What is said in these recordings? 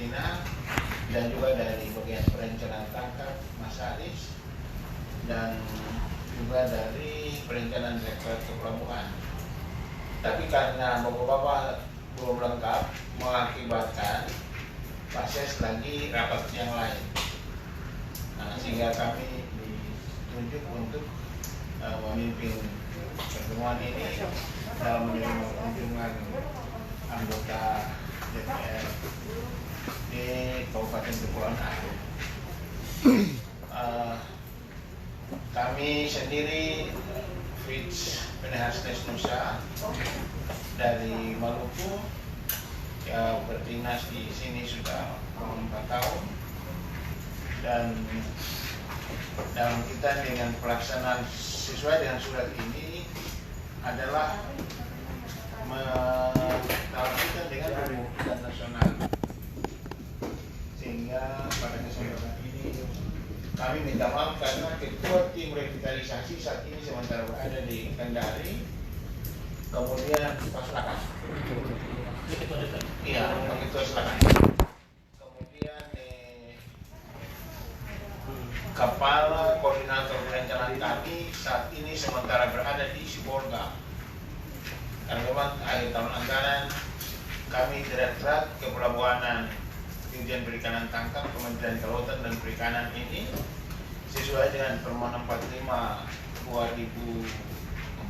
Karantina, dan juga dari bagian perencanaan tangkap Mas Aris, dan juga dari perencanaan Direktorat Kepelabuhan. Tapi karena bapak-bapak belum lengkap, mengakibatkan proses lagi rapat yang lain. Nah, sehingga kami ditunjuk untuk memimpin pertemuan ini dalam menerima kunjungan anggota DPR di Kabupaten Kepulauan Aru. Kami sendiri Fritz Penehasnes Nusa dari Maluku, ya berdinas di sini sudah 4 tahun, dan dalam kita dengan pelaksanaan sesuai dengan surat ini adalah melakukan dengan pembukaan nasional, sehingga pada kesempatan ini kami minta maaf karena ketua tim revitalisasi saat ini sementara berada di Kendari, kemudian Pak Selatan, iya Pak Ketua Selatan, kemudian Kepala Koordinator Perencanaan kami saat ini sementara berada di Sibolga. Karena memang akhir tahun anggaran kami Direktorat Kepelabuhanan Dirjen Perikanan Tangkap Kementerian Kelautan dan Perikanan ini sesuai dengan Permen 45 2014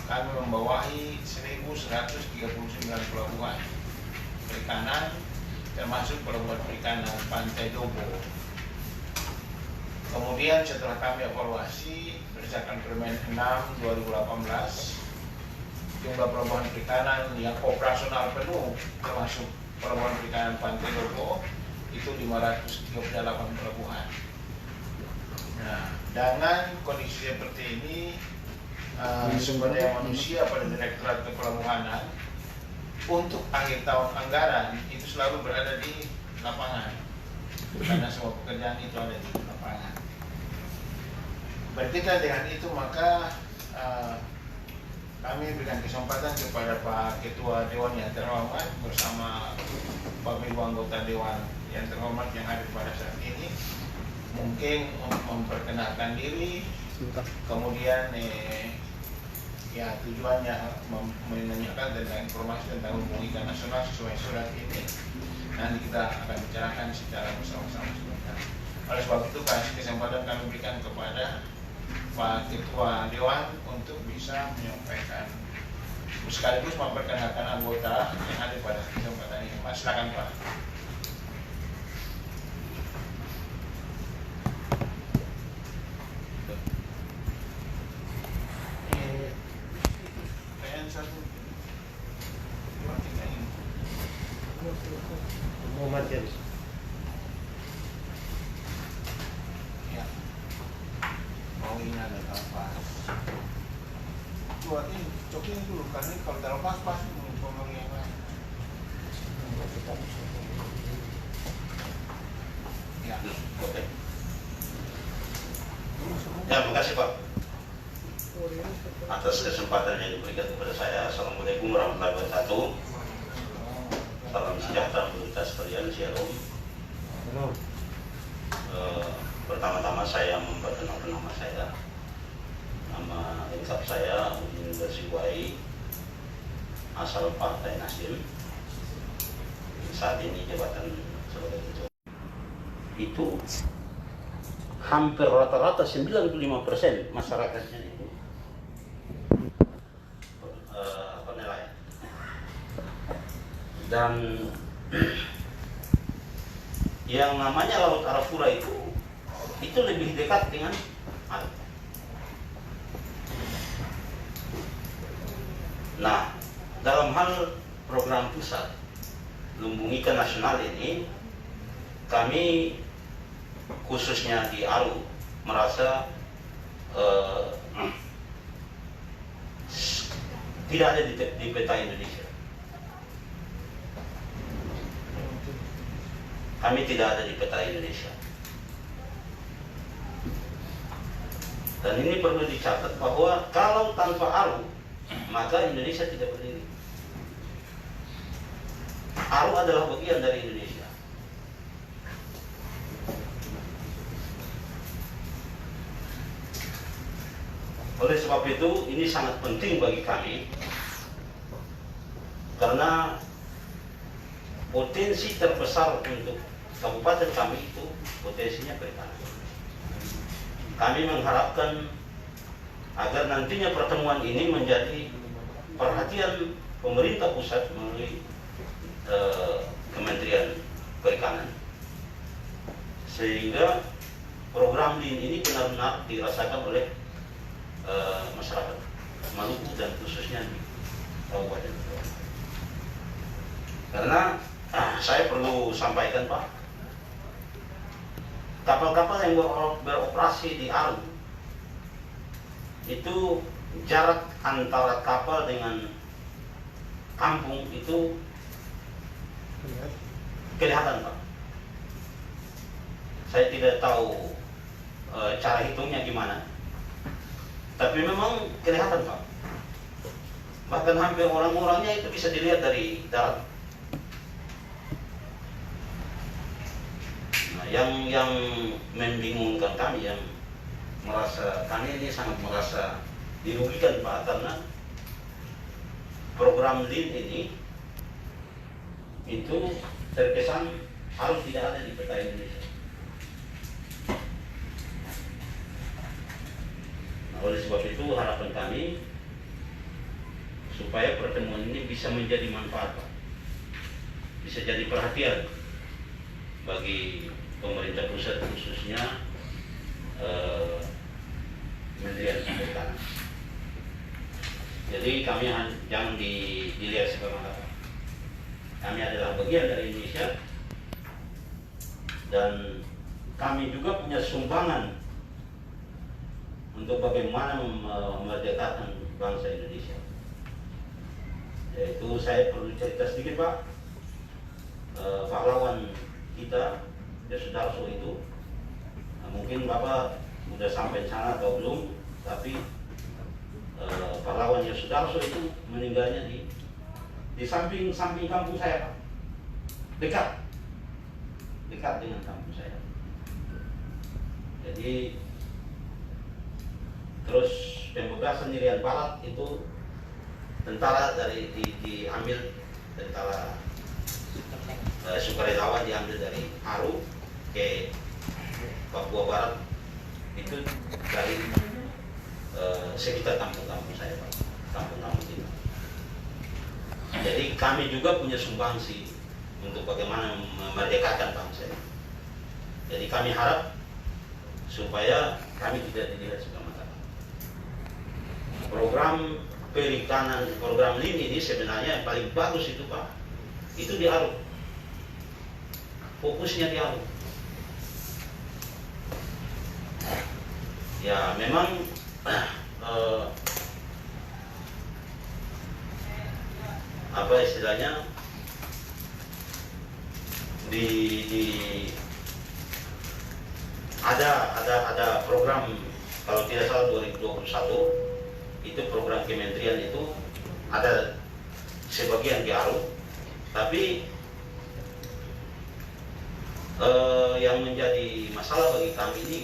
kami membawahi 1.139 pelabuhan perikanan, termasuk pelabuhan perikanan Pantai Dobo. Kemudian setelah kami evaluasi berdasarkan Permen 6 2018, jumlah pelabuhan perikanan yang operasional penuh termasuk pelabuhan perikanan Pantai Dobo itu 538 pelabuhan. Nah, dengan kondisi seperti ini, sumber daya manusia pada Direktorat Kepelabuhanan untuk akhir tahun anggaran itu selalu berada di lapangan, karena semua pekerjaan itu ada di lapangan. Berkaitan dengan itu, maka kami berikan kesempatan kepada Pak Ketua Dewan yang terhormat bersama Bapak Ibu anggota Dewan yang terhormat yang hadir pada saat ini, mungkin memperkenalkan diri, kemudian ya tujuannya menanyakan tentang informasi tentang hubungan ikan nasional sesuai surat ini. Nanti kita akan bicarakan secara bersama-sama sebentar. Oleh sebab itu kasih kesempatan kami berikan kepada Pak Ketua Dewan untuk bisa menyampaikan sekaligus memperkenalkan anggota yang ada pada kesempatan ini. Mas, silakan Pak. Muhammad James. Ya. Oh, ini ada apa? Coba ini cokin dulu karena kalau terlepas pasti menghubung yang lain. Ya. Oke. Ya, terima kasih Pak atas kesempatan yang diberikan kepada saya. Assalamualaikum warahmatullahi wabarakatuh. Salam sejahtera untuk kita sekalian. Shalom. Pertama-tama saya memperkenalkan nama saya. Nama lengkap saya Udin Bersiwai, asal Partai Nasdem. Saat ini jabatan sebagai ketua. Itu hampir rata-rata 95% masyarakatnya itu penilaian. Dan yang namanya Laut Arafura itu lebih dekat dengan air. Nah, dalam hal program pusat Lumbung Ikan Nasional ini, kami khususnya di Aru merasa tidak ada di peta Indonesia. Kami tidak ada di peta Indonesia. Dan ini perlu dicatat bahwa kalau tanpa Aru, maka Indonesia tidak berdiri. Aru adalah bagian dari Indonesia. Oleh sebab itu, ini sangat penting bagi kami karena potensi terbesar untuk kabupaten kami itu potensinya perikanan. Kami mengharapkan agar nantinya pertemuan ini menjadi perhatian pemerintah pusat melalui Kementerian Perikanan, sehingga program LIN ini benar-benar dirasakan oleh masyarakat Maluku dan khususnya di Kabupaten Kepulauan. Karena saya perlu sampaikan Pak, kapal-kapal yang beroperasi di Aru itu jarak antara kapal dengan kampung itu kelihatan Pak. Saya tidak tahu cara hitungnya gimana, tapi memang kelihatan Pak. Bahkan hampir orang-orangnya itu bisa dilihat dari darat. Nah, yang membingungkan kami, yang merasa kami ini sangat merasa dirugikan Pak, karena program LIN ini itu terkesan harus tidak ada di peta Indonesia. Nah, oleh sebab itu harapan kami supaya pertemuan ini bisa menjadi manfaat Pak, bisa jadi perhatian bagi pemerintah pusat khususnya Kementerian Perikanan. Jadi kami jangan dilihat sebagai mata. Kami adalah bagian dari Indonesia dan kami juga punya sumbangan untuk bagaimana memerdekakan bangsa Indonesia. Yaitu saya perlu cerita sedikit Pak, pahlawan kita Yosudarso itu, mungkin Bapak sudah sampai sana atau belum, tapi pahlawan Yosudarso itu meninggalnya di samping kampung saya Pak, dekat dengan kampung saya. Jadi terus pembebasan Irian Barat itu tentara diambil tentara sukarelawan diambil dari Aru ke Papua Barat itu dari sekitar kampung-kampung saya Pak, kampung-kampung kita. Jadi kami juga punya sumbangsi untuk bagaimana memerdekakan bangsa ini. Jadi kami harap supaya kami tidak dilihat sebagai masalah. Program perikanan, program LIN ini sebenarnya yang paling bagus itu Pak, itu di Aru. Fokusnya di Aru. Ya memang apa istilahnya ada program, kalau tidak salah 2021 itu program kementerian itu ada sebagian di Aru, tapi yang menjadi masalah bagi kami ini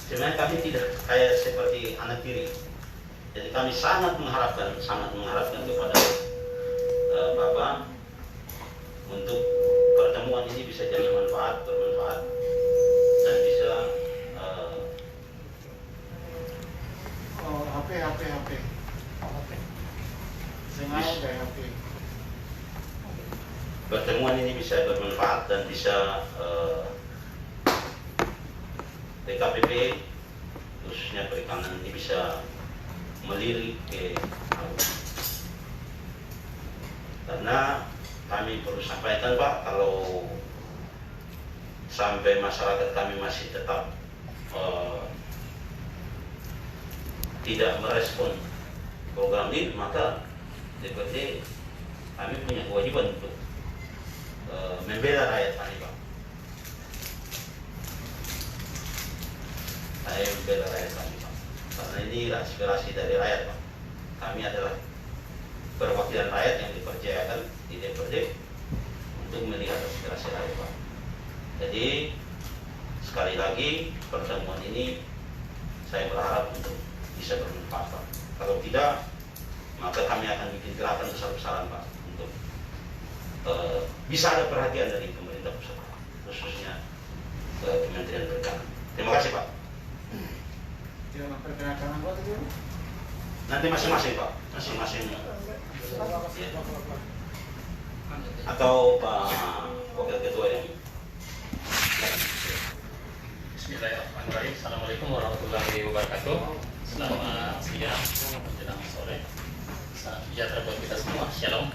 sebenarnya kami tidak kayak seperti anak tiri. Jadi kami sangat mengharapkan kepada Bapak untuk pertemuan ini bisa jadi bermanfaat dan bisa HP. Sengaja kayak HP. Pertemuan ini bisa bermanfaat dan bisa DKPP khususnya perikanan ini bisa melirik ke Aru. Karena kami perlu sampaikan Pak, kalau sampai masyarakat kami masih tetap tidak merespon program ini, maka DPT kami punya kewajiban untuk membela rakyat kami Pak. Saya membela rakyat kami Pak, karena ini aspirasi dari rakyat Pak. Kami adalah perwakilan rakyat yang dipercayakan di DPRD untuk melihat aspirasi rakyat, Pak. Jadi sekali lagi pertemuan ini saya berharap untuk bisa bermanfaat, Pak. Kalau tidak, maka kami akan bikin gerakan besar-besaran, Pak, untuk bisa ada perhatian dari pemerintah pusat, khususnya Kementerian Perikanan. Terima kasih, Pak. Jangan perkenalkan anggota dulu. Nanti masing-masing, Pak, masing-masing. Atau Pak Wakil Ketua yang Bismillahirrahmanirrahim. Assalamualaikum warahmatullahi wabarakatuh. Selamat siang menjelang sore. Salam sejahtera buat kita semua. Shalom.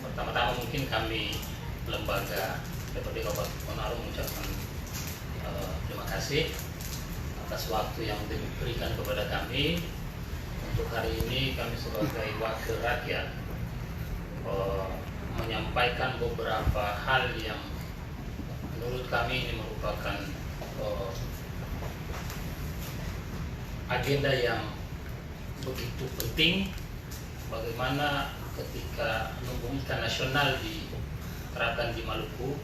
Pertama-tama mungkin kami lembaga DPRD Kabupaten Manado mengucapkan terima kasih atas waktu yang diberikan kepada kami. Untuk hari ini kami sebagai wakil rakyat menyampaikan beberapa hal yang menurut kami ini merupakan agenda yang begitu penting. Bagaimana ketika lumbung ikan nasional diterapkan di Maluku,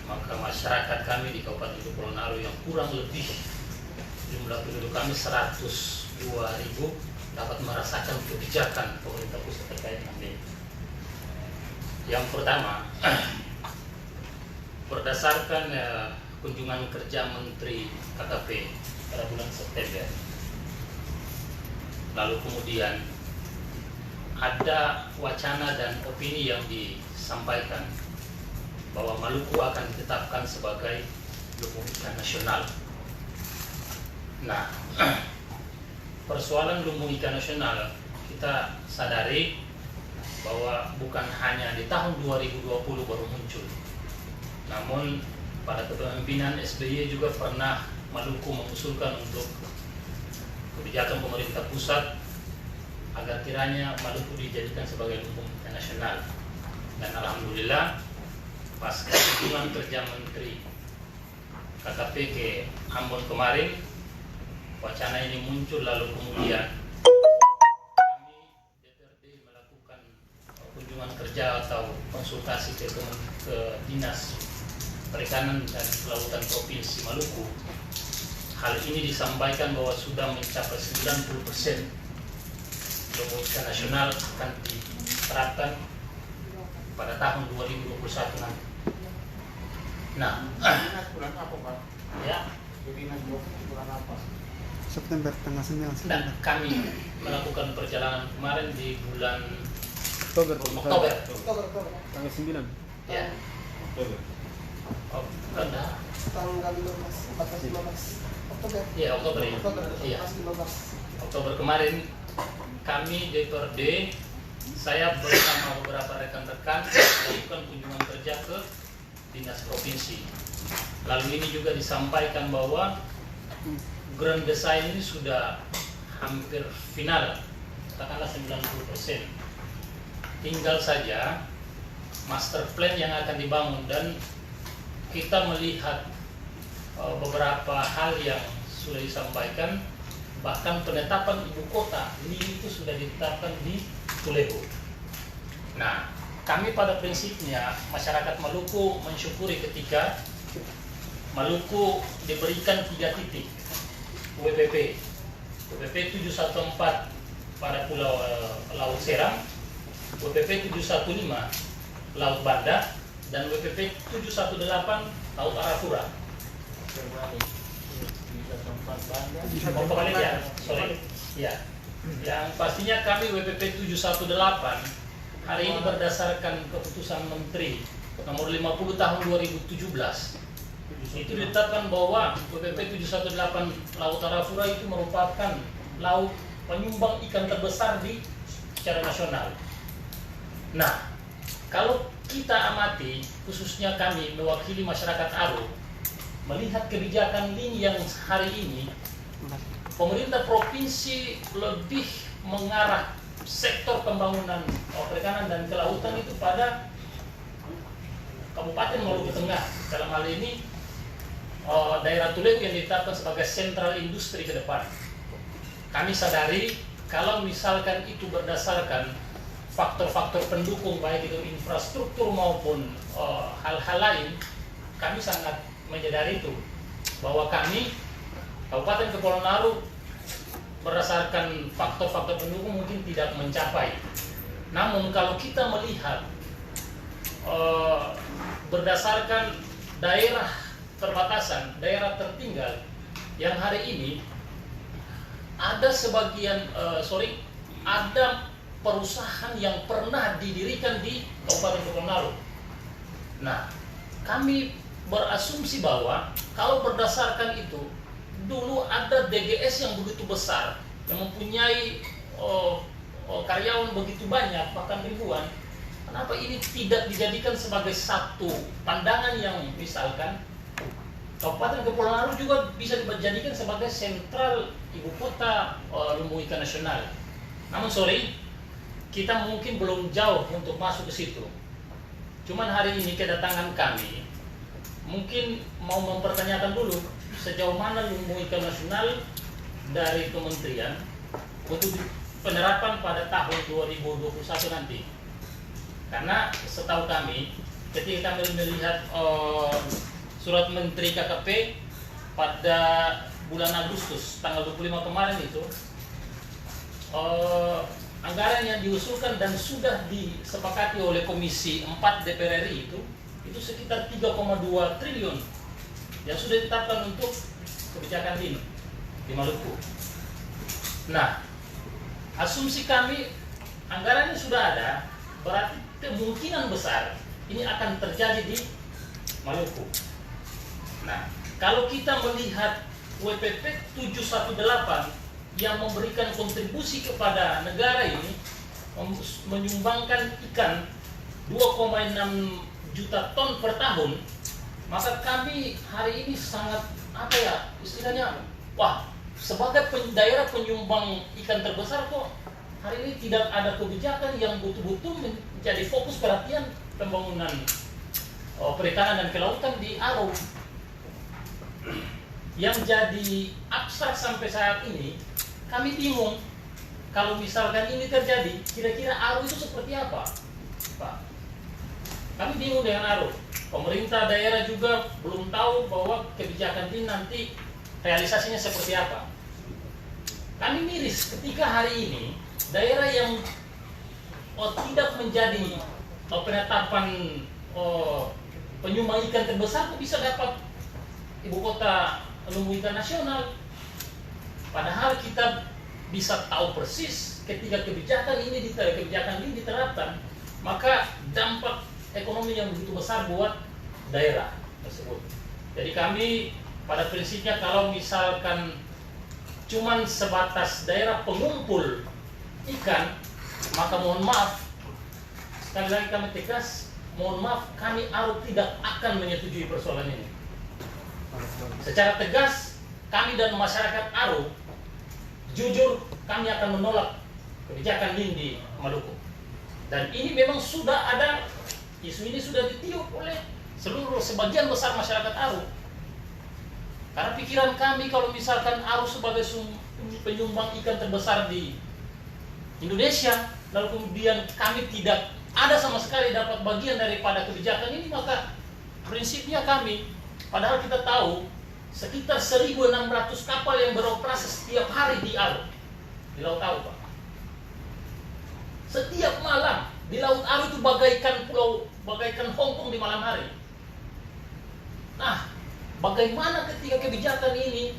maka masyarakat kami di Kabupaten Kepulauan Naru yang kurang lebih jumlah penduduk kami 102.000 dapat merasakan kebijakan pemerintah pusat terkait dengan ini. Yang pertama, berdasarkan kunjungan kerja Menteri KKP pada bulan September, lalu kemudian ada wacana dan opini yang disampaikan bahwa Maluku akan ditetapkan sebagai lumbung ikan nasional. Nah, persoalan lumbung ikan nasional kita sadari bahwa bukan hanya di tahun 2020 baru muncul, namun pada kepemimpinan SBY juga pernah Maluku mengusulkan untuk kebijakan pemerintah pusat agar kiranya Maluku dijadikan sebagai lumbung ikan nasional. Dan alhamdulillah pasca kunjungan kerja Menteri KKP ke Ambon kemarin, wacana ini muncul, lalu kemudian kami DPRD melakukan kunjungan kerja atau konsultasi ke Dinas Perikanan dan Kelautan Provinsi Maluku. Hal ini disampaikan bahwa sudah mencapai 90% lumbung ikan nasional akan diterapkan pada tahun 2021 nanti. Nah, Bulan apa, Pak? ya, Bulan apa? September, tanggal 9 dan September. kami melakukan perjalanan kemarin di bulan Oktober. Oktober. Tanggal 9. Ya. Oh, ada. Tanggal 15, 14, 15 Oktober. Iya, Oktober ya. Oktober, Iya. 15. Oktober kemarin kami DPRD, saya bersama beberapa rekan-rekan melakukan kunjungan kerja ke dinas provinsi. Lalu ini juga disampaikan bahwa grand design ini sudah hampir final, katakanlah 90%. Tinggal saja master plan yang akan dibangun, dan kita melihat beberapa hal yang sudah disampaikan, bahkan penetapan ibu kota ini itu sudah ditetapkan di Tulehu. Nah, kami pada prinsipnya masyarakat Maluku mensyukuri ketika Maluku diberikan 3 titik WPP 714 pada Pulau Laut Seram, WPP 715 Laut Banda, dan WPP 718 Laut Arafura. Oh, kembali ya, sorry. Ya, yang pastinya kami WPP 718 hari ini berdasarkan keputusan Menteri nomor 50 tahun 2017 itu ditetapkan bahwa WPP 718 Laut Arafura itu merupakan laut penyumbang ikan terbesar secara nasional. Nah, kalau kita amati, khususnya kami mewakili masyarakat Aru, melihat kebijakan ini yang hari ini pemerintah provinsi lebih mengarah sektor pembangunan perikanan dan kelautan itu pada Kabupaten Maluku Tengah. Dalam hal ini daerah Tulehu yang ditetapkan sebagai sentral industri ke depan. Kami sadari kalau misalkan itu berdasarkan faktor-faktor pendukung baik itu infrastruktur maupun hal-hal lain, kami sangat menyadari itu bahwa kami Kabupaten Kepulauan Naru berdasarkan faktor-faktor pendukung mungkin tidak mencapai. Namun kalau kita melihat berdasarkan daerah perbatasan, daerah tertinggal yang hari ini ada sebagian ada perusahaan yang pernah didirikan di Kabupaten Kepulauan Naru. Nah, kami berasumsi bahwa kalau berdasarkan itu, dulu ada DGS yang begitu besar, yang mempunyai karyawan begitu banyak, bahkan ribuan. Kenapa ini tidak dijadikan sebagai satu pandangan yang misalkan Kabupaten Kepulauan Naru juga bisa dijadikan sebagai sentral ibu kota lumbung ikan nasional. Namun kita mungkin belum jauh untuk masuk ke situ. Cuman hari ini kedatangan kami mungkin mau mempertanyakan dulu sejauh mana lumbung ikan nasional dari kementerian untuk penerapan pada tahun 2021 nanti. Karena setahu kami ketika kami melihat surat Menteri KKP pada bulan Agustus tanggal 25 kemarin itu, anggaran yang diusulkan dan sudah disepakati oleh Komisi 4 DPR RI itu sekitar 3,2 triliun yang sudah ditetapkan untuk kebijakan LIN di Maluku. Nah, asumsi kami anggarannya sudah ada, berarti kemungkinan besar ini akan terjadi di Maluku. Nah, kalau kita melihat WPP 718 yang memberikan kontribusi kepada negara ini menyumbangkan ikan 2,6 juta ton per tahun, maka kami hari ini sangat istilahnya, sebagai daerah penyumbang ikan terbesar kok hari ini tidak ada kebijakan yang betul-betul menjadi fokus perhatian pembangunan perikanan dan kelautan di Aru. Yang jadi abstrak sampai saat ini, kami bingung kalau misalkan ini terjadi, kira-kira Aru itu seperti apa, Pak? Kami bingung dengan Aru. Pemerintah daerah juga belum tahu bahwa kebijakan ini nanti realisasinya seperti apa. Kami miris ketika hari ini daerah yang tidak menjadi penetapan penyumbang ikan terbesar kok bisa dapat ibu kota lumbung ikan nasional. Padahal kita bisa tahu persis ketika kebijakan ini diterapkan, maka dampak ekonomi yang begitu besar buat daerah tersebut. Jadi kami pada prinsipnya kalau misalkan cuman sebatas daerah pengumpul ikan, maka mohon maaf, sekali lagi kami tegas, mohon maaf, kami Aru tidak akan menyetujui persoalan ini. Secara tegas, kami dan masyarakat Aru, jujur kami akan menolak kebijakan LIN di Maluku. Dan ini memang sudah ada, isu ini sudah ditiup oleh sebagian besar masyarakat Aru. Karena pikiran kami kalau misalkan Aru sebagai penyumbang ikan terbesar di Indonesia, lalu kemudian kami tidak ada sama sekali dapat bagian daripada kebijakan ini, maka prinsipnya kami, padahal kita tahu sekitar 1.600 kapal yang beroperasi setiap hari di Aru, di Laut Aru, Pak. Setiap malam di Laut Aru itu bagaikan Hongkong di malam hari. Nah, bagaimana ketika kebijakan ini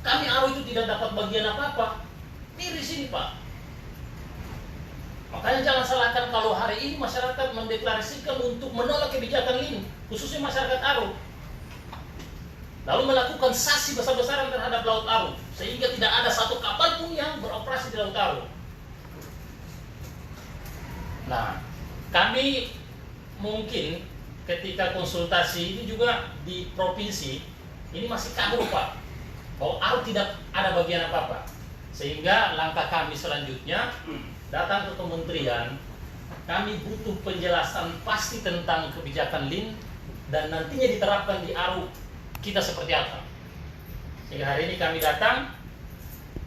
kami Aru itu tidak dapat bagian apa-apa? Miris ini, Pak. Makanya jangan salahkan kalau hari ini masyarakat mendeklarasikan untuk menolak kebijakan LIN, khususnya masyarakat Aru, lalu melakukan sanksi besar-besaran terhadap Laut Aru, sehingga tidak ada satu kapal pun yang beroperasi di Laut Aru. Nah, kami mungkin ketika konsultasi ini juga di provinsi ini masih kabur, Pak, bahwa Aru tidak ada bagian apa-apa, sehingga langkah kami selanjutnya datang ke kementerian. Kami butuh penjelasan pasti tentang kebijakan LIN dan nantinya diterapkan di Aru kita seperti apa. Sehingga hari ini kami datang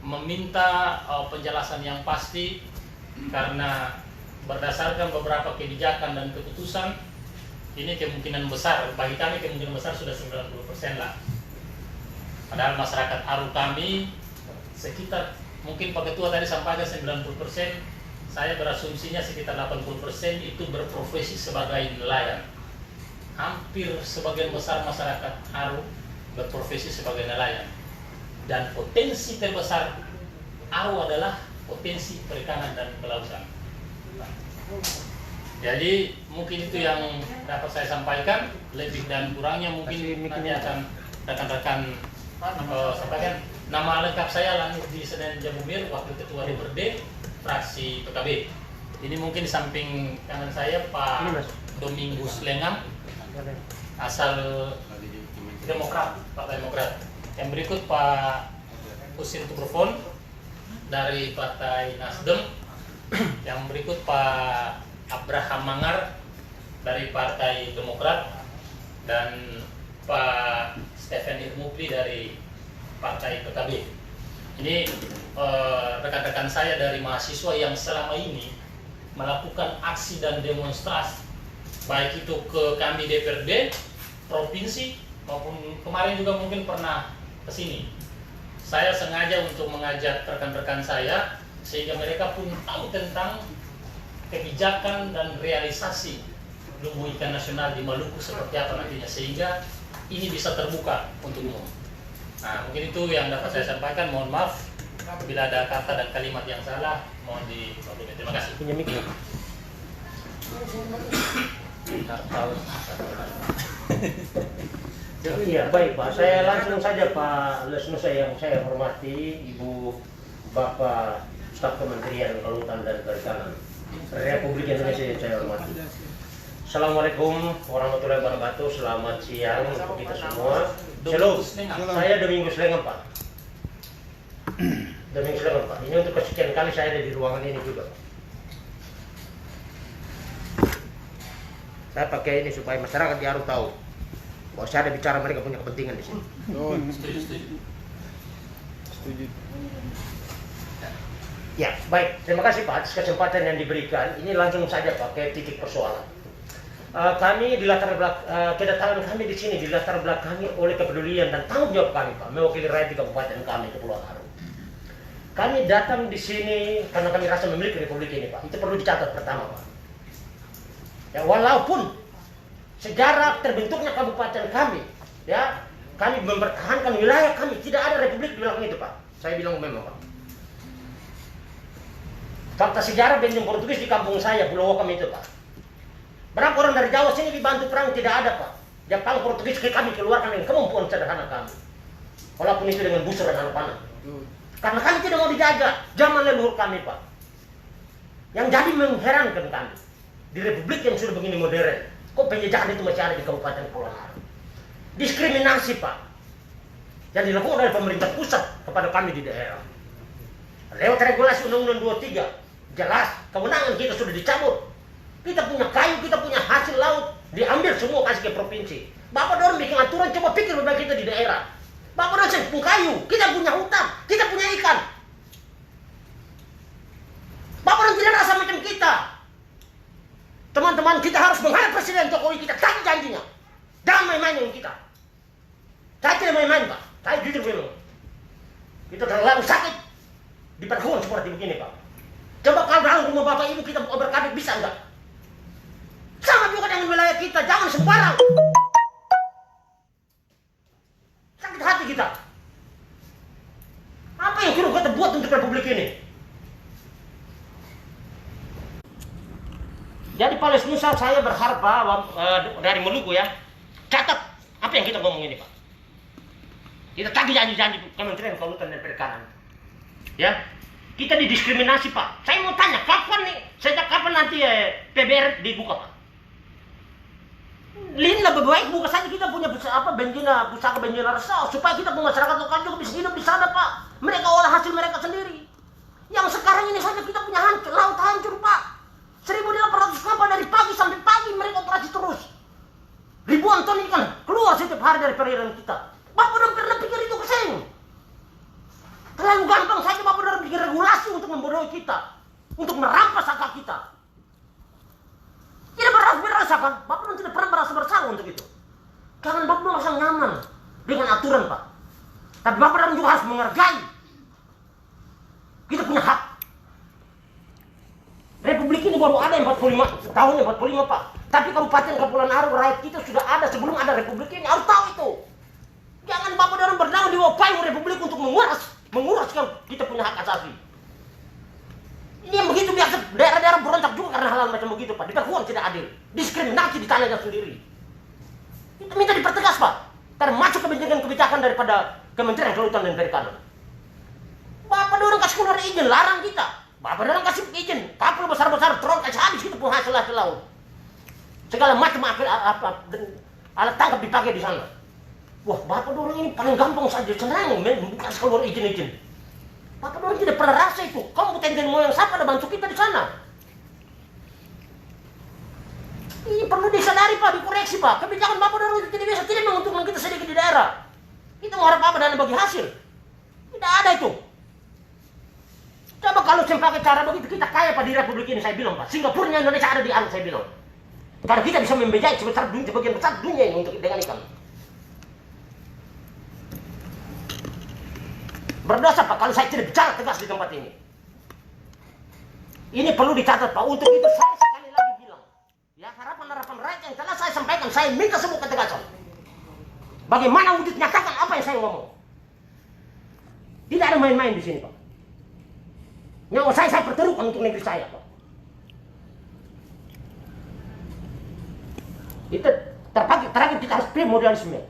meminta penjelasan yang pasti, karena berdasarkan beberapa kebijakan dan keputusan, ini kemungkinan besar, bagi kami kemungkinan besar sudah 90% lah. Padahal masyarakat Aru kami sekitar, mungkin Pak Ketua tadi sampaikan 90%, saya berasumsinya sekitar 80% itu berprofesi sebagai nelayan. Hampir sebagian besar masyarakat Aru berprofesi sebagai nelayan. Dan potensi terbesar Aru adalah potensi perikanan dan kelautan. Jadi mungkin itu yang dapat saya sampaikan, lebih dan kurangnya mungkin nanti akan rekan-rekan sampaikan. Nama lengkap saya Lanurdi Senen Jabumir, Wakil Ketua DPRD fraksi PKB. Ini mungkin di samping kanan saya Pak Domingus Lengam, asal Demokrat, Partai Demokrat. Yang berikut Pak Husin Tugrofon dari Partai Nasdem. Yang berikut Pak Abraham Mangar dari Partai Demokrat dan Pak Stephen Irmupli dari Partai PKB. Ini rekan-rekan saya dari mahasiswa yang selama ini melakukan aksi dan demonstrasi, baik itu ke kami DPRD, provinsi, maupun kemarin juga mungkin pernah ke sini. Saya sengaja untuk mengajak rekan-rekan saya sehingga mereka pun tahu tentang kebijakan dan realisasi Lumbung Ikan Nasional di Maluku seperti apa nantinya, sehingga ini bisa terbuka untuk umum. Nah, mungkin itu yang dapat saya sampaikan. Mohon maaf bila ada kata dan kalimat yang salah, mohon dimaklumi. Terima kasih. Iya, baik Pak. Saya langsung saja Pak Lesnusa yang saya hormati, Ibu Bapak Staf Kementerian Kelautan dan Perikanan Republik Indonesia yang saya hormati. Assalamualaikum warahmatullahi wabarakatuh. Selamat siang untuk kita semua. Shalom. Saya Domingus Lengam Pak. Domingus Lengam Pak. Ini untuk kesekian kali saya ada di ruangan ini juga. Saya pakai ini supaya masyarakat di Aru tahu bahwa saya ada bicara, mereka punya kepentingan di sini. Setuju. Ya, baik. Terima kasih Pak atas kesempatan yang diberikan. Ini langsung saja Pak ke titik persoalan. Kami di latar belakang, kedatangan kami di sini di latar belakangi oleh kepedulian dan tanggung jawab kami Pak, mewakili rakyat di kabupaten kami, Kepulauan Aru. Kami datang di sini karena kami rasa memiliki republik ini Pak. Itu perlu dicatat pertama Pak. Ya, walaupun sejarah terbentuknya kabupaten kami, ya, kami mempertahankan wilayah kami, tidak ada republik di belakang itu Pak. Saya bilang memang Pak. Fakta sejarah benjung Portugis di kampung saya, Pulau Wakam itu Pak. Berapa orang dari Jawa sini dibantu perang? Tidak ada Pak. Jepang Portugis kami keluarkan dengan kemampuan sederhana kami. Walaupun itu dengan busur dan anak panah. Karena kami tidak mau dijajah zaman leluhur kami Pak. Yang jadi mengherankan kami, di republik yang sudah begini modern, kok penjajahan itu masih ada di Kabupaten Kepulauan Aru. Diskriminasi Pak yang dilakukan oleh pemerintah pusat kepada kami di daerah. Lewat regulasi Undang-Undang 23, jelas kewenangan kita sudah dicabut. Kita punya kayu, kita punya hasil laut, diambil semua kasih ke provinsi. Bapak dorong bikin aturan, coba pikir bagi kita di daerah. Bapak dorong punya kayu, kita punya hutan, kita punya ikan. Bapak dorong tidak rasa macam kita. Teman-teman, kita harus menghadap Presiden Jokowi, kita tagih janjinya. Jangan main-main dengan kita. Saya tidak main-main Pak, saya jujur memang. Kita terlalu sakit diperlakukan seperti begini Pak. Coba kalau dalam rumah Bapak Ibu kita berkabut bisa enggak? Sama juga dengan wilayah kita, jangan sembarang. Sakit hati kita. Apa yang kita buat untuk republik ini? Jadi Pak Lesnusa, saya berharap Pak dari Maluku ya, catat apa yang kita ngomong ini Pak. Kita tagih janji-janji Kementerian Kelautan dan Perikanan. Ya, kita didiskriminasi Pak. Saya mau tanya, kapan nih? Sejak kapan nanti PBR dibuka Pak? Lina baik buka saja, kita punya pusaka benjina rasa supaya kita punya masyarakat lokal juga bisa hidup di sana Pak. Mereka olah hasil mereka sendiri. Yang sekarang ini saja kita punya laut hancur Pak. 1.800 kapal dari pagi sampai pagi mereka operasi terus. Ribuan ton ikan keluar setiap hari dari perairan kita. Bapak udah pernah pikir itu kesini? Terlalu gampang saja Bapak udah bikin regulasi untuk membodohi kita, untuk merampas hak kita. merasa kan? Bapak Don tidak pernah merasa bersalah untuk itu. Jangan Bapak Don merasa nyaman dengan aturan Pak. Tapi Bapak Don juga harus menghargai. Kita punya hak. Republik ini baru ada 45 tahun 45 Pak. Tapi Kabupaten Kepulauan Riau rakyat kita sudah ada sebelum ada Republik ini. Harus tahu itu. Jangan Bapak Don berdaulat diwapai Republik untuk menguras kita punya hak asasi. Ini yang begitu biasa, daerah-daerah berontak juga karena hal-hal macam begitu Pak. Diperkuat tidak adil, diskriminasi di tanahnya sendiri. Itu minta dipertegas Pak, termasuk kebijakan daripada Kementerian Kelautan dan Perikanan. Bapak dorong kasih keluar izin, larang kita. Bapak dorong kasih izin, kapal besar-besar terong kasih habis kita pun hasil laut. Segala macam alat tangkap dipakai di sana. Wah, Bapak dorong ini paling gampang saja, senang membuka keluar izin-izin. Bapak Don tidak pernah rasa itu. Kamu bukan moyang siapa ada bantu kita di sana. Ini perlu disadari Pak, dikoreksi Pak. Kebijakan Bapak Don itu tidak menguntungkan kita sedikit di daerah. Kita mengharap apa dana bagi hasil. Tidak ada itu. Coba kalau saya pakai cara begitu kita kaya Pak di Republik ini saya bilang Pak. Singapura Indonesia ada di Arab saya bilang. Karena kita bisa membejai sebesar dunia, sebagian besar dunia ini untuk dengan ikan. Berdosa Pak kalau saya tidak bicara tegas di tempat ini. Ini perlu dicatat Pak. Untuk itu saya sekali lagi bilang, ya harapan-harapan rakyat yang telah saya sampaikan, saya minta semua ketegasan. Bagaimana wujud nyatakan apa yang saya ngomong. Tidak ada main-main di sini Pak. Nyawa saya pertaruhkan untuk negeri saya Pak. Itu terakhir kita harus primordialisme.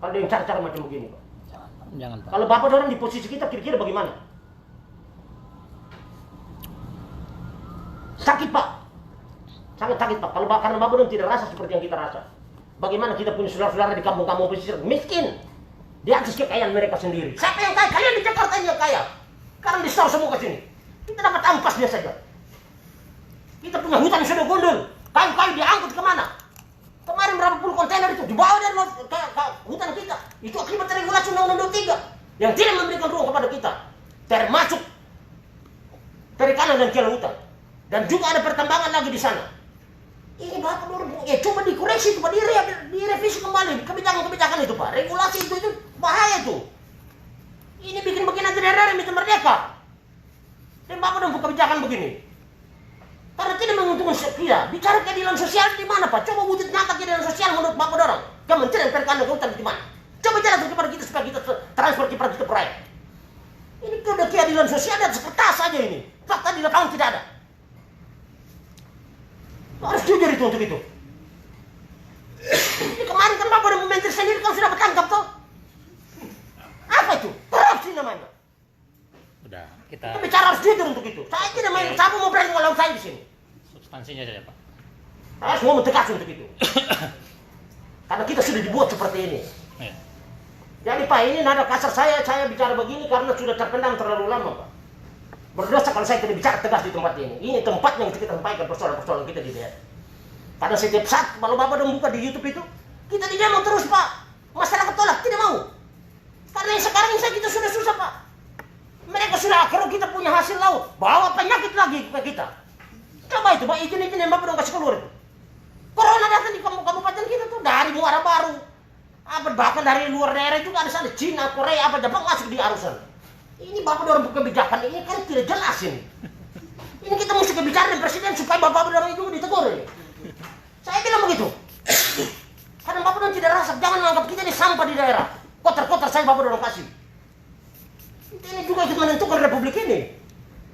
Kalau dengan cara-cara macam begini Pak. Jangan Pak. Kalau Bapak dorong di posisi kita kira-kira bagaimana? Sakit Pak. Sangat sakit Pak. Karena Bapak dorong tidak rasa seperti yang kita rasa. Bagaimana kita punya saudara-saudara di kampung-kampung pesisir miskin. Di atas kekayaan mereka sendiri. Siapa yang kaya? Kalian di Jakarta ini yang kaya. Sekarang di store semua ke sini. Kita dapat ampasnya saja. Kita punya hutan yang sudah gundul. Kayu-kayu diangkut kemana? Kemarin berapa puluh kontainer itu dibawa dari hutan kita. Itu akibat regulasi Undang-Undang 23 yang tidak memberikan ruang kepada kita, termasuk perikanan dan kelautan. Dan juga ada pertambangan lagi di sana. Ini Bapak dorong, coba dikoreksi itu Pak, direvisi kembali kebijakan-kebijakan itu Pak. Regulasi itu bahaya itu. Ini bikin nanti daerah yang bisa merdeka. Dan Bapak dorong kebijakan begini. Karena tidak menguntungkan kita. Bicara keadilan sosial di mana Pak? Coba wujud nyata keadilan sosial menurut Bapak dorong. Kementerian Perikanan dan Kelautan di mana? Coba jelaskan kepada kita supaya kita transfer kepada kita proyek. Ini udah keadilan sosial dan sekertas saja ini. Fakta di lapangan tidak ada. Harus jujur itu untuk itu. Ini kemarin kan Bapak dan Menteri sendiri kan sudah bertangkap toh. Apa itu? Korupsi namanya. Udah, kita bicara harus jujur untuk itu. Saya tidak main siapa mau berani ngelawan saya di sini. substansinya saja Pak. Saya semua tegas untuk itu. Karena kita sudah dibuat seperti ini. Ya. Jadi Pak, ini nada kasar saya bicara begini karena sudah terpendam terlalu lama Pak. Berdosa kalau saya tidak bicara tegas di tempat ini. Ini tempat yang kita sampaikan persoalan-persoalan kita di daerah. Karena setiap saat kalau Bapak udah buka di YouTube itu, kita tidak mau terus Pak. Masyarakat tolak, tidak mau. Karena yang sekarang ini kita sudah susah Pak. Mereka sudah, kalau kita punya hasil laut, bawa penyakit lagi ke kita. Coba itu Pak, izin-izin yang Bapak udah kasih keluar itu. Corona datang di kabupaten kita tuh dari Muara Baru. Bahkan dari luar daerah juga ada sana, Cina, Korea, Jepang masuk di arusan. Ini Bapak dorong kebijakan ini kan tidak jelas ini. Ini kita mesti bicara dengan presiden supaya Bapak dorong itu ditegur ini. Saya bilang begitu. Karena Bapak dorong tidak rasa, jangan menganggap kita ini sampah di daerah. Kotor-kotor saya Bapak dorong kasih. Ini juga ikut menentukan republik ini.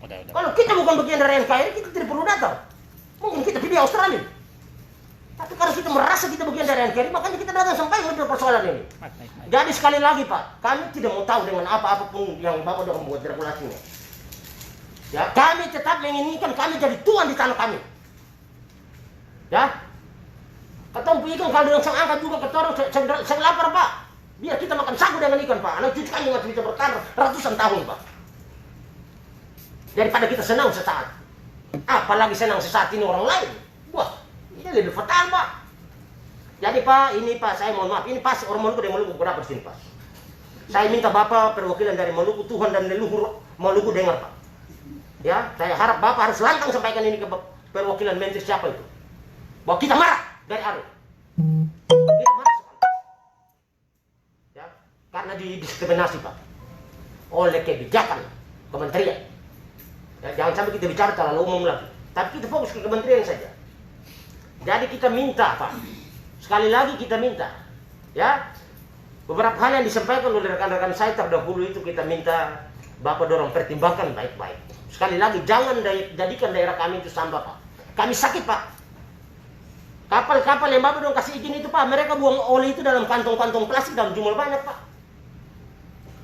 Udah. Kalau kita bukan bagian dari NKRI, kita tidak perlu datang. Mungkin kita pilih Australia. Tapi karena kita merasa kita bagian dari NKRI, makanya kita datang sampai ke persoalan ini. Jadi sekali lagi Pak, kami tidak mau tahu dengan apa-apapun yang Bapak sudah membuat regulasinya. Ya, kami tetap menginginkan kami jadi tuan di tanah kami. Ya, ketemu ikan kalau dengan sang angkat juga ketorong, saya lapar Pak. Biar kita makan sagu dengan ikan Pak. Anak cucu kami masih bisa bertahan ratusan tahun Pak. Daripada kita senang sesaat. Apalagi senang sesaat ini orang lain. Wah, ini lebih fatal Pak. Jadi Pak, ini Pak, saya mohon maaf. Ini pas orang Maluku dari Maluku berapa di sini Pak. Saya minta Bapak perwakilan dari Maluku, Tuhan dan leluhur Maluku dengar Pak. Ya, saya harap Bapak harus lantang sampaikan ini ke perwakilan menteri siapa itu. Bahwa kita marah dari Arif. Kita marah sekali. Ya, karena didiskriminasi Pak oleh kebijakan kementerian. Ya, jangan sampai kita bicara terlalu umum lagi. Tapi kita fokus ke kementerian saja. Jadi kita minta Pak, sekali lagi kita minta, ya, beberapa hal yang disampaikan oleh rekan-rekan saya terdahulu itu kita minta Bapak dorong pertimbangkan baik-baik. Sekali lagi jangan jadikan daerah kami itu sampah Pak. Kami sakit Pak. Kapal-kapal yang Bapak dong kasih izin itu Pak, mereka buang oli itu dalam kantong-kantong plastik dalam jumlah banyak Pak.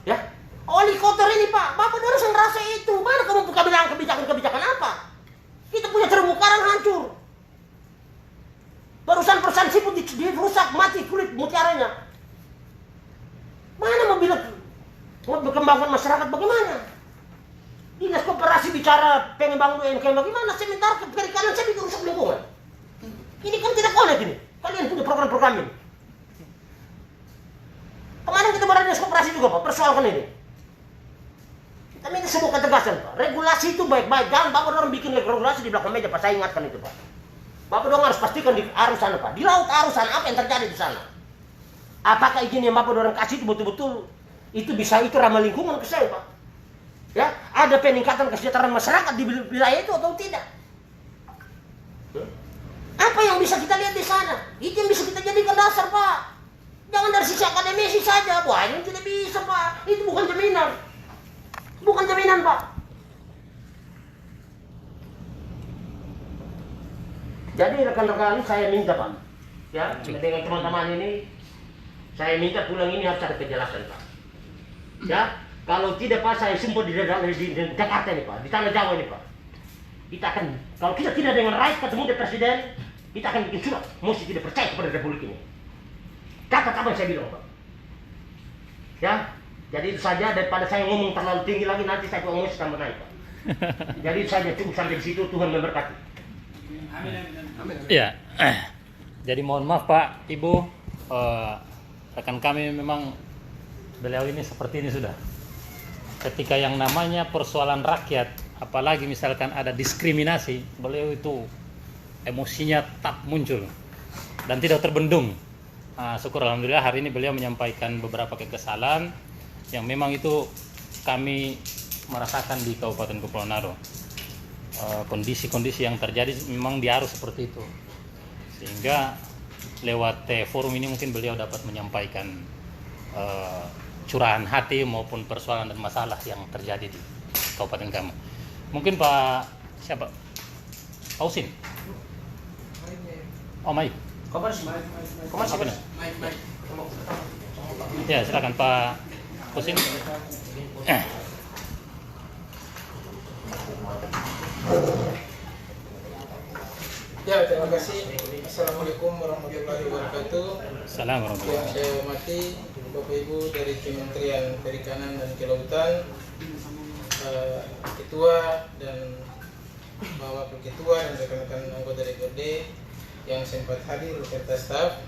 Ya, oli kotor ini Pak, Bapak dorong rasa itu. Mana kamu buka bilang kebijakan apa? Kita punya terumbu karang hancur. Barusan perusahaan siput dirusak, mati kulit mutiaranya. Mana mau bilang perkembangan masyarakat bagaimana? Dinas koperasi bicara pengen bangun UMKM bagaimana? Sementara perikanan saya bikin rusak lingkungan. Ini kan tidak connect ini. Kalian punya program-program ini. Kemarin kita berada dinas koperasi juga Pak, persoalkan ini. Kita minta sebuah ketegasan Pak. Regulasi itu baik-baik. Jangan Bapak orang bikin regulasi di belakang meja Pak. Saya ingatkan itu Pak. Bapak dong harus pastikan di arus sana Pak. Di laut arus sana apa yang terjadi di sana? Apakah izin yang Bapak orang kasih itu betul-betul itu bisa itu ramah lingkungan ke saya Pak? Ya, ada peningkatan kesejahteraan masyarakat di wilayah itu atau tidak? Apa yang bisa kita lihat di sana? Itu yang bisa kita jadikan dasar Pak. Jangan dari sisi akademisi saja. Wah ini tidak bisa Pak. Itu bukan jaminan. Bukan jaminan Pak. Jadi rekan-rekan saya minta Pak, ya dengan teman-teman ini, saya minta pulang ini harus ada kejelasan Pak. Ya, kalau tidak Pak saya sumpah di Jakarta ini Pak, di tanah Jawa ini Pak. Kita akan, kalau kita tidak dengan right ketemu dengan presiden, kita akan bikin surat, mesti tidak percaya kepada Republik ini. Kapan saya bilang Pak. Ya, jadi itu saja daripada saya ngomong terlalu tinggi lagi nanti saya ngomong tambah naik Pak. Jadi itu saja cukup sampai di situ, Tuhan memberkati. Ya, jadi mohon maaf Pak, Ibu, rekan kami memang beliau ini seperti ini sudah. Ketika yang namanya persoalan rakyat, apalagi misalkan ada diskriminasi, beliau itu emosinya tak muncul dan tidak terbendung. Syukur alhamdulillah hari ini beliau menyampaikan beberapa kekesalan yang memang itu kami merasakan di Kabupaten Kepulauan Naro. Kondisi-kondisi yang terjadi memang diarus seperti itu, sehingga lewat forum ini mungkin beliau dapat menyampaikan curahan hati maupun persoalan dan masalah yang terjadi di Kabupaten kami. Mungkin Pak siapa? Pak Usin? Oh Maik. Komar siapa nih? Ya silakan Pak Usin. Ya, terima kasih. Assalamualaikum warahmatullahi wabarakatuh. Assalamualaikum. Yang saya hormati Bapak Ibu dari Kementerian Perikanan dan Kelautan, Ketua dan Pak Wakil Ketua dan rekan-rekan anggota DPRD yang sempat hadir beserta staf.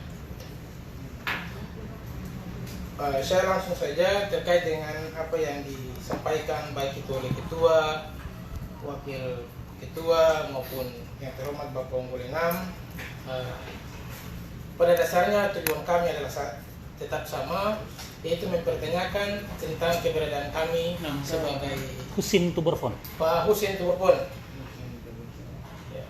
Saya langsung saja terkait dengan apa yang disampaikan baik itu oleh Ketua, Wakil Ketua maupun yang terhormat Bapak Unggul 6. Pada dasarnya tujuan kami adalah tetap sama, yaitu mempertanyakan tentang keberadaan kami sebagai Husin Tuberfon. Pak Husin Tuberfon. Ya.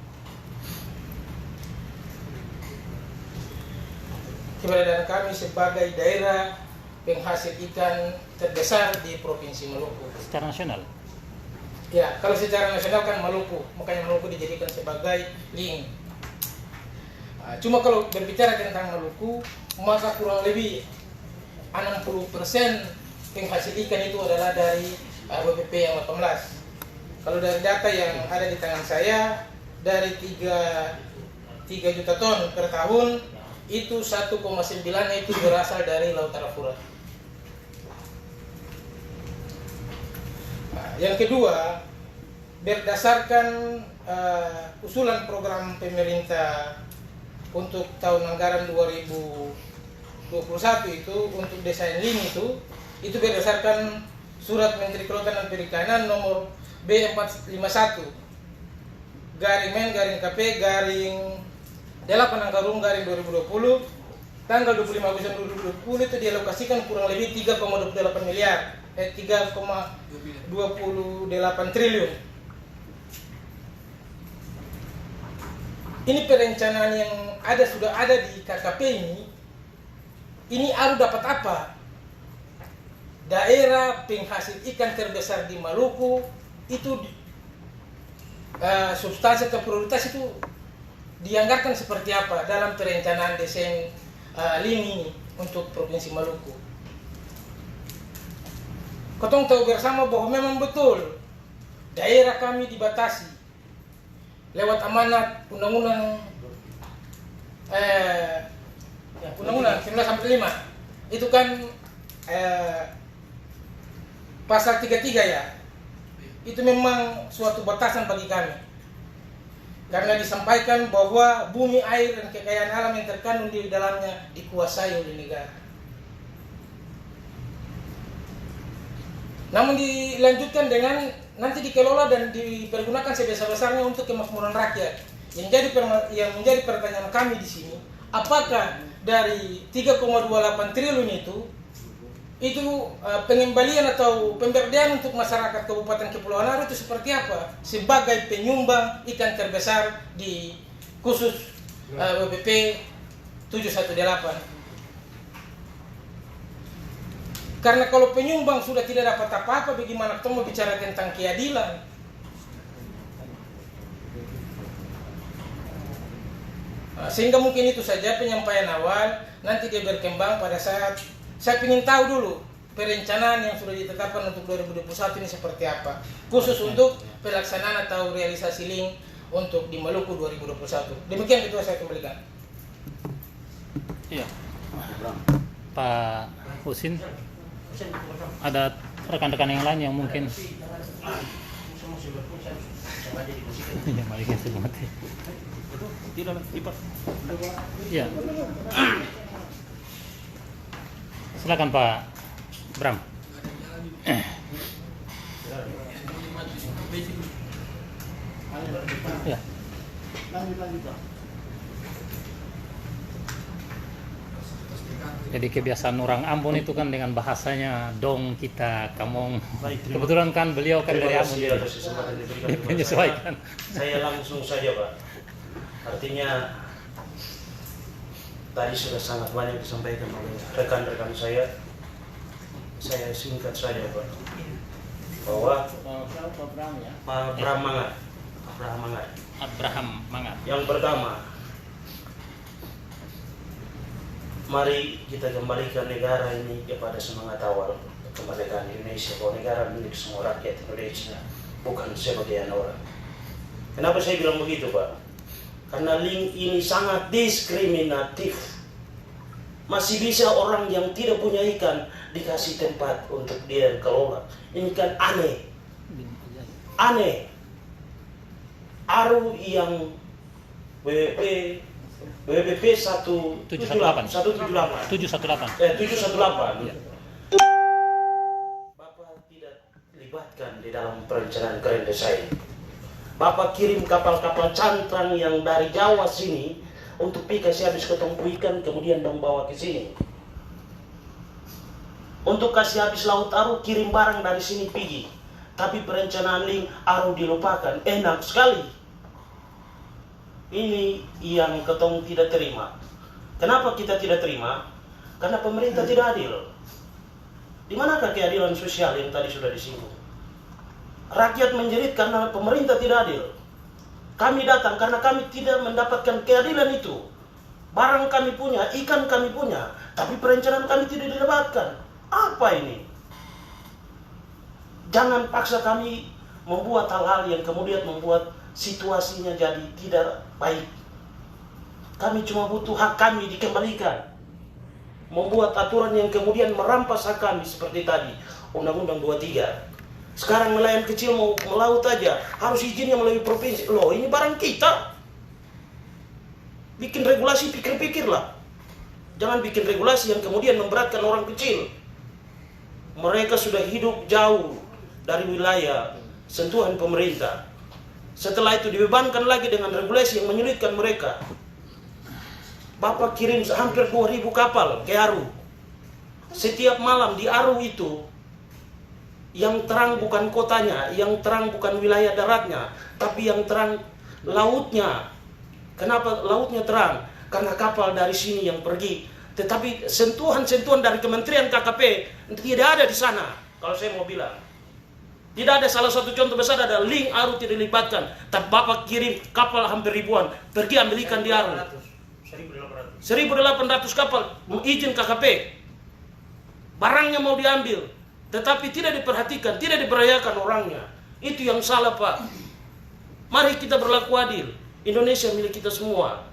Keberadaan kami sebagai daerah penghasil ikan terbesar di Provinsi Maluku. Secara nasional. Ya, kalau secara nasional kan Maluku, makanya Maluku dijadikan sebagai link. Cuma kalau berbicara tentang Maluku, maka kurang lebih 60% penghasil ikan itu adalah dari BPP yang 18. Kalau dari data yang ada di tangan saya, dari 3 juta ton per tahun, itu 1,9 itu berasal dari Laut Arafura. Yang kedua, berdasarkan usulan program pemerintah untuk tahun anggaran 2021 itu untuk desain link itu berdasarkan Surat Menteri Kelautan dan Perikanan nomor B451 /Men/KP Angkarung Garing 2020 tanggal 25 Agustus 2020 itu dialokasikan kurang lebih 3,28 miliar 3,28 triliun. Ini perencanaan yang sudah ada di KKP ini harus dapat apa? Daerah penghasil ikan terbesar di Maluku itu substansi atau prioritas itu dianggarkan seperti apa dalam perencanaan desain LING ini untuk Provinsi Maluku. Ketong tahu bersama bahwa memang betul daerah kami dibatasi lewat amanat Undang-Undang 1945 itu kan pasal 33 ya, itu memang suatu batasan bagi kami karena disampaikan bahwa bumi, air, dan kekayaan alam yang terkandung di dalamnya dikuasai oleh negara. Namun dilanjutkan dengan nanti dikelola dan dipergunakan sebesar-besarnya untuk kemakmuran rakyat. Yang menjadi pertanyaan kami di sini, apakah dari 3,28 triliun itu pengembalian atau pemberdayaan untuk masyarakat Kabupaten Kepulauan Riau itu seperti apa sebagai penyumbang ikan terbesar di khusus WPP 718. Karena kalau penyumbang sudah tidak dapat apa-apa, bagaimana kita mau bicara tentang keadilan? Sehingga mungkin itu saja penyampaian awal, nanti dia berkembang pada saat saya ingin tahu dulu perencanaan yang sudah ditetapkan untuk 2021 ini seperti apa, khusus untuk pelaksanaan atau realisasi LING untuk di Maluku 2021. Demikian Ketua, saya kembalikan. Iya. Pak Husin, ada rekan-rekan yang lain yang mungkin ya. Silakan Pak Bram. Ya. Lanjut Pak. Jadi kebiasaan orang Ambon itu kan dengan bahasanya dong, kita, kamong. Kebetulan kan beliau kan dari Ambon, jadi menyesuaikan. Saya langsung saja Pak. Artinya tadi sudah sangat banyak disampaikan oleh rekan-rekan saya. Saya singkat saja Pak, bahwa Abraham Mangat. Yang pertama, mari kita kembalikan negara ini kepada semangat awal kemerdekaan Indonesia, bahwa negara milik semua rakyat Indonesia, bukan sebagian orang. Kenapa saya bilang begitu Pak? Karena LING ini sangat diskriminatif. Masih bisa orang yang tidak punya ikan dikasih tempat untuk dia kelola. Ini kan aneh. Aneh. Aru yang WPP 718. 718. Ya. Bapak tidak libatkan di dalam perencanaan Grand Design. Bapak kirim kapal-kapal cantrang yang dari Jawa sini untuk kasih habis ketemu ikan, kemudian dong bawa ke sini. Untuk kasih habis laut Aru, kirim barang dari sini pergi. Tapi perencanaan LING Aru dilupakan. Enak sekali. Ini yang ketong tidak terima. Kenapa kita tidak terima? Karena pemerintah tidak adil. Di manakah keadilan sosial yang tadi sudah disinggung? Rakyat menjerit karena pemerintah tidak adil. Kami datang karena kami tidak mendapatkan keadilan itu. Barang kami punya, ikan kami punya, tapi perencanaan kami tidak didapatkan. Apa ini? Jangan paksa kami membuat hal-hal yang kemudian membuat situasinya jadi tidak baik. Kami cuma butuh hak kami dikembalikan. Membuat aturan yang kemudian merampas hak kami seperti tadi, Undang-Undang 23. Sekarang nelayan kecil mau melaut aja harus izinnya melalui provinsi. Loh, ini barang kita. Bikin regulasi, pikir-pikirlah. Jangan bikin regulasi yang kemudian memberatkan orang kecil. Mereka sudah hidup jauh dari wilayah sentuhan pemerintah. Setelah itu dibebankan lagi dengan regulasi yang menyulitkan mereka. Bapak kirim hampir 2.000 kapal ke Aru. Setiap malam di Aru itu, yang terang bukan kotanya, yang terang bukan wilayah daratnya, tapi yang terang lautnya. Kenapa lautnya terang? Karena kapal dari sini yang pergi. Tetapi sentuhan-sentuhan dari Kementerian KKP tidak ada di sana. Kalau saya mau bilang, tidak ada. Salah satu contoh besar ada link Aru tidak dilibatkan. Tapi Bapak kirim kapal hampir ribuan, pergi ambil ikan di Aru. 1.800 kapal izin KKP. Barangnya mau diambil, tetapi tidak diperhatikan, tidak diberdayakan orangnya. Itu yang salah, Pak. Mari kita berlaku adil. Indonesia milik kita semua.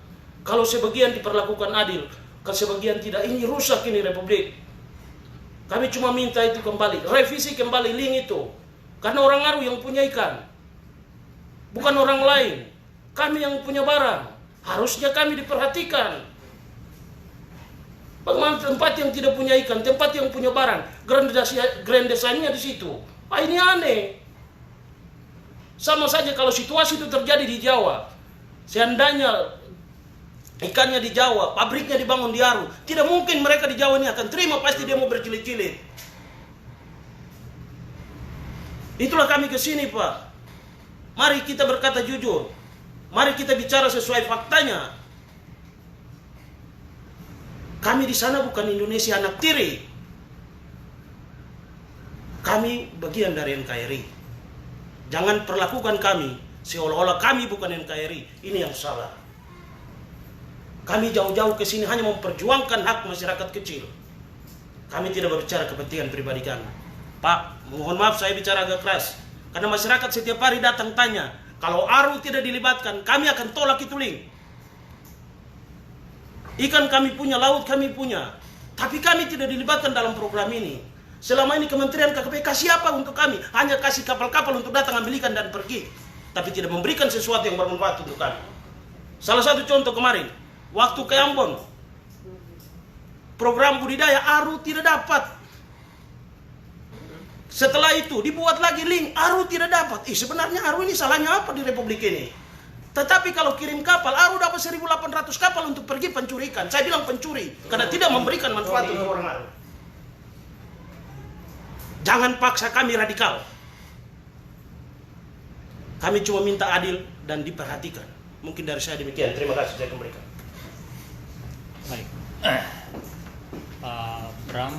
Kalau sebagian diperlakukan adil, kalau sebagian tidak, ini rusak ini Republik. Kami cuma minta itu kembali, revisi kembali link itu. Karena orang Aru yang punya ikan, bukan orang lain. Kami yang punya barang, harusnya kami diperhatikan. Bagaimana tempat yang tidak punya ikan, tempat yang punya barang, grand design-nya di situ. Ini aneh. Sama saja kalau situasi itu terjadi di Jawa. Seandainya ikannya di Jawa, pabriknya dibangun di Aru, tidak mungkin mereka di Jawa ini akan terima, pasti dia mau berjilid-jilid. Itulah kami ke sini, Pak. Mari kita berkata jujur. Mari kita bicara sesuai faktanya. Kami di sana bukan Indonesia anak tiri. Kami bagian dari NKRI. Jangan perlakukan kami seolah-olah kami bukan NKRI. Ini yang salah. Kami jauh-jauh ke sini hanya memperjuangkan hak masyarakat kecil. Kami tidak berbicara kepentingan pribadi kami. Pak, mohon maaf saya bicara agak keras. Karena masyarakat setiap hari datang tanya, kalau Aru tidak dilibatkan, kami akan tolak itu link. Ikan kami punya, laut kami punya. Tapi kami tidak dilibatkan dalam program ini. Selama ini Kementerian KKP kasih apa untuk kami? Hanya kasih kapal-kapal untuk datang ambil ikan dan pergi. Tapi tidak memberikan sesuatu yang bermanfaat untuk kami. Salah satu contoh kemarin, waktu ke Ambon, program budidaya Aru tidak dapat. Setelah itu dibuat lagi link, Aru tidak dapat. Sebenarnya Aru ini salahnya apa di Republik ini? Tetapi kalau kirim kapal, Aru dapat 1.800 kapal untuk pergi pencuri ikan. Saya bilang pencuri, karena tidak memberikan manfaat untuk orang Aru. Jangan paksa kami radikal. Kami cuma minta adil dan diperhatikan. Mungkin dari saya demikian. Terima kasih, saya kembalikan. Baik. Bram,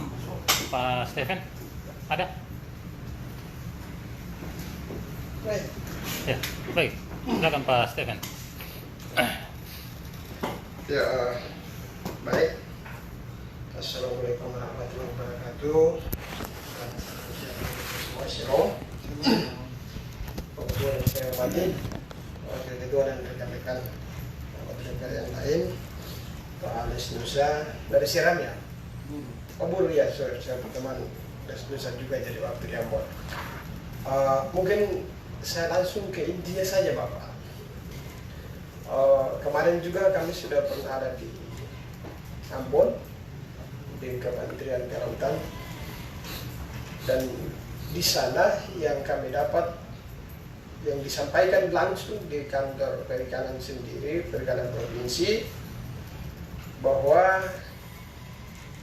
Pak Stephen, ada? Baik. Ya, baik. Silakan Pak Stephen. Ya, baik. Assalamualaikum warahmatullahi wabarakatuh. Semua shalom. Ketua yang saya hormati, Wakil Ketua dan rekan-rekan anggota yang lain, Pak Ales Nusa dari Seram ya. Kabur ya, saya teman Ales Nusa juga jadi waktu di Ambon. Mungkin saya langsung ke intinya saja, Bapak. Kemarin juga kami sudah pernah ada di Ambon, di Kementerian Kelautan, dan di sana yang kami dapat, yang disampaikan langsung di kantor perikanan sendiri, perikanan provinsi, bahwa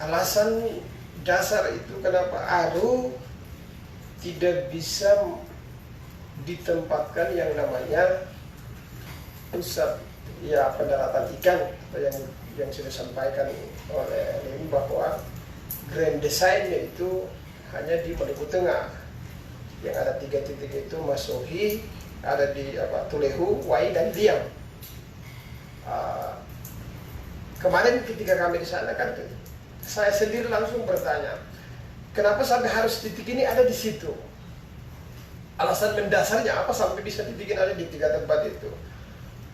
alasan dasar itu kenapa Aru tidak bisa ditempatkan yang namanya pusat ya pendaratan ikan, yang sudah disampaikan oleh Lim bahwa grand design-nya itu hanya di Maluku Tengah, yang ada 3 titik itu Masohi, ada di Tulehu, Wai dan Liang. Kemarin ketika kami di sana kan, saya sendiri langsung bertanya, kenapa sampai harus titik ini ada di situ? Alasan mendasarnya apa sampai bisa dibikin ada di 3 tempat itu?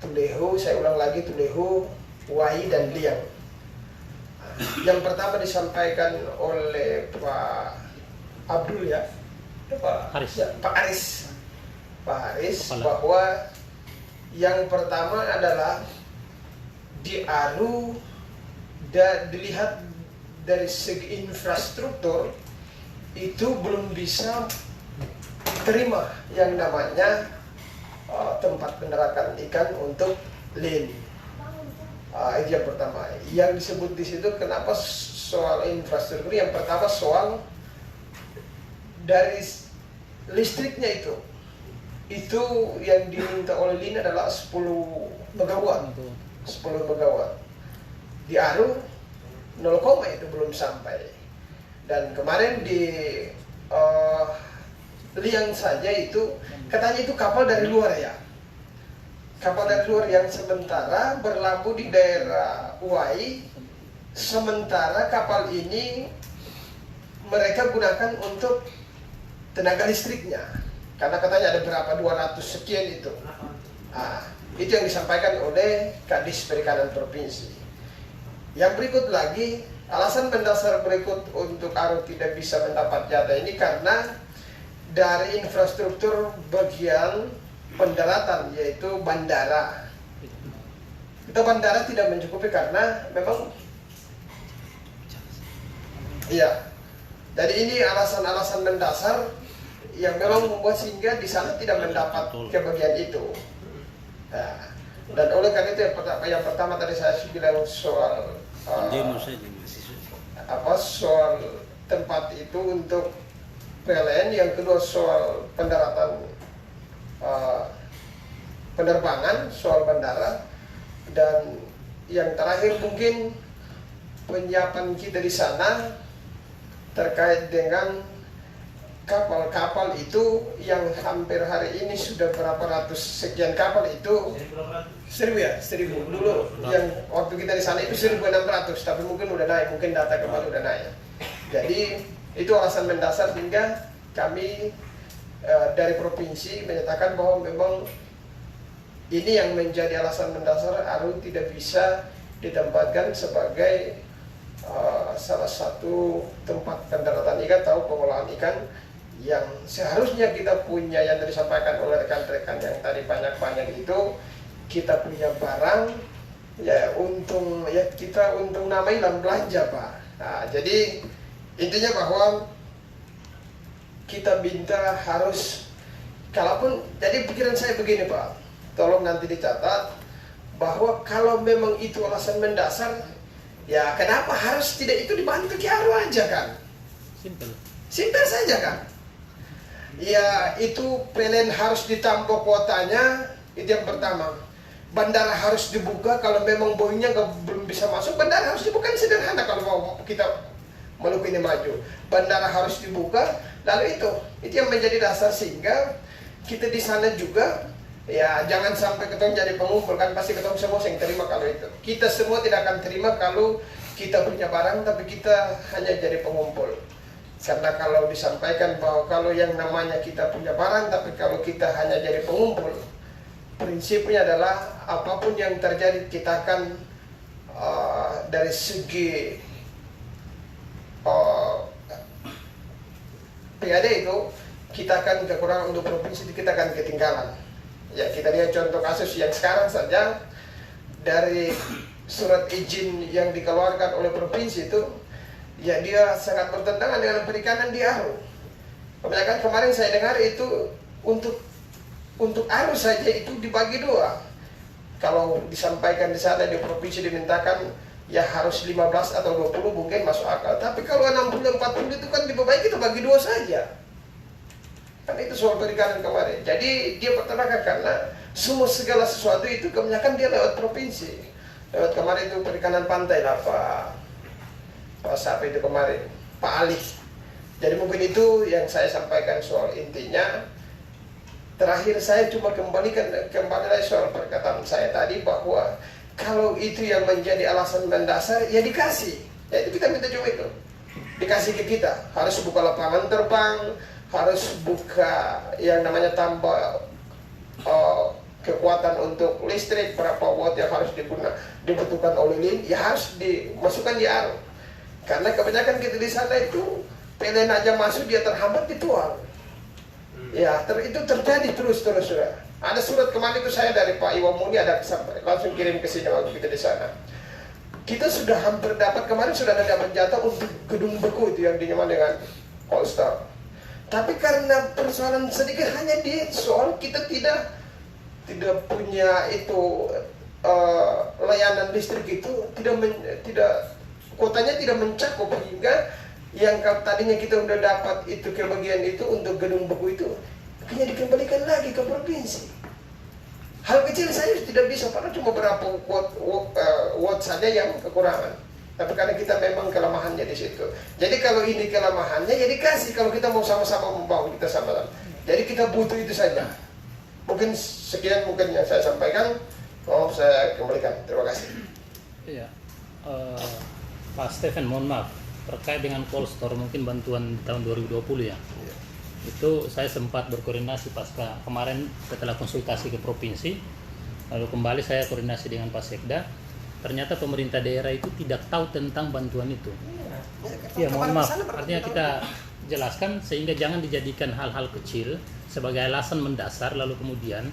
Tulehu, saya ulang lagi, Tulehu, Wai dan Liang. Yang pertama disampaikan oleh Pak Abdul ya, Pak Aris bahwa yang pertama adalah di Aru dilihat dari segi infrastruktur itu belum bisa terima yang namanya tempat pendaratan ikan untuk lin. Itu yang pertama. Yang disebut di situ kenapa soal infrastruktur, yang pertama soal dari listriknya itu yang diminta oleh LIN adalah 10 megawatt. 10 megawatt. Di Aru 0, itu belum sampai. Dan kemarin di Liang saja itu katanya itu kapal dari luar ya. Kapal dari luar yang sementara berlabuh di daerah Uai. Sementara kapal ini mereka gunakan untuk tenaga listriknya. Karena katanya ada berapa 200 sekian itu. Itu yang disampaikan oleh Kadis Perikanan Provinsi. Yang berikut lagi, alasan mendasar berikut untuk Aru tidak bisa mendapat jatah ini karena dari infrastruktur bagian pendaratan, yaitu bandara. Kita bandara tidak mencukupi karena memang jadi ini alasan-alasan mendasar yang memang membuat sehingga di sana tidak mendapat kebagian itu. Dan oleh karena itu yang pertama tadi saya bilang soal soal tempat itu untuk PLN, yang kedua soal pendaratan penerbangan, soal bandara, dan yang terakhir mungkin penyiapan kita di sana terkait dengan kapal-kapal itu yang hampir hari ini sudah berapa ratus sekian kapal itu 1000 dulu yang waktu kita di sana itu 1600, tapi mungkin udah naik, mungkin data kemarin udah naik. Jadi itu alasan mendasar sehingga kami dari provinsi menyatakan bahwa memang ini yang menjadi alasan mendasar Aru tidak bisa ditempatkan sebagai salah satu tempat pendaratan ikan atau pengolahan ikan yang seharusnya kita punya, yang tadi disampaikan oleh rekan-rekan yang tadi banyak-banyak itu. Kita punya barang ya, kita untung namanya belanja Pak. Jadi intinya bahwa kita minta harus, kalaupun, jadi pikiran saya begini Pak, tolong nanti dicatat bahwa kalau memang itu alasan mendasar, ya kenapa harus tidak itu dibantu ke Aru aja kan? Simpel saja kan? Ya itu PLN harus ditambah kuotanya, itu yang pertama. Bandara harus dibuka, kalau memang Boeingnya belum bisa masuk, bandara harus dibuka, sederhana kalau mau kita Maluku ini maju. Bandara harus dibuka, lalu itu yang menjadi dasar sehingga kita di sana juga, ya jangan sampai ketemu jadi pengumpul kan, pasti ketemu semua yang terima kalau itu. Kita semua tidak akan terima kalau kita punya barang tapi kita hanya jadi pengumpul. Karena kalau disampaikan bahwa kalau yang namanya kita punya barang tapi kalau kita hanya jadi pengumpul, prinsipnya adalah apapun yang terjadi kita akan dari segi PAD itu kita akan kekurangan, untuk provinsi kita akan ketinggalan. Ya kita lihat contoh kasus yang sekarang saja, dari surat izin yang dikeluarkan oleh provinsi itu, ya dia sangat bertentangan dengan perikanan di Aru. Kebanyakan kemarin saya dengar itu untuk Aru saja itu dibagi 2. Kalau disampaikan di sana di provinsi dimintakan ya harus 15 atau 20 mungkin masuk akal. Tapi kalau 60-40 itu kan dibagi, kita bagi 2 saja. Kan itu soal perikanan kemarin. Jadi dia pertanakan karena segala sesuatu itu kebanyakan dia lewat provinsi. Lewat kemarin itu perikanan pantai lah Pak siapa itu kemarin, Pak Ali. Jadi mungkin itu yang saya sampaikan soal intinya. Terakhir saya cuma kembali lagi soal perkataan saya tadi bahwa kalau itu yang menjadi alasan mendasar ya dikasih. Ya itu kita minta cuma itu. Dikasih ke kita. Harus buka lapangan terbang, harus buka yang namanya tambah kekuatan untuk listrik, berapa watt yang harus dibutuhkan oleh LIN, ya harus dimasukkan di Aru. Karena kebanyakan kita di sana itu PLN aja masuk dia terhambat dituang. Ya itu terjadi terus sudah. Ada surat kemarin itu saya dari Pak Iwamuni ada langsung kirim ke sini waktu kita di sana. Kita sudah hampir dapat, kemarin sudah ada dapat jatah untuk gedung beku itu yang dinyaman dengan All Star. Tapi karena persoalan sedikit hanya di soal kita tidak punya itu layanan listrik itu kotanya tidak mencakup, hingga yang tadinya kita udah dapat itu kebagian itu untuk gedung beku itu akhirnya dikembalikan lagi ke provinsi. Hal kecil saya tidak bisa, padahal cuma berapa watt saja yang kekurangan. Tapi karena kita memang kelemahannya di situ. Jadi kalau ini kelemahannya, ya dikasih. Kalau kita mau sama-sama membangun, kita sama-sama. Jadi kita butuh itu saja. Mungkin sekian mungkin yang saya sampaikan. Mohon saya kembalikan. Terima kasih. Iya, Pak Stephen, mohon maaf terkait dengan cold store mungkin bantuan tahun 2020 ya. Itu saya sempat berkoordinasi pasca kemarin setelah konsultasi ke provinsi, lalu kembali saya koordinasi dengan Pak Sekda. Ternyata pemerintah daerah itu tidak tahu tentang bantuan itu. Ya, mohon maaf. Artinya kita jelaskan sehingga jangan dijadikan hal-hal kecil sebagai alasan mendasar, lalu kemudian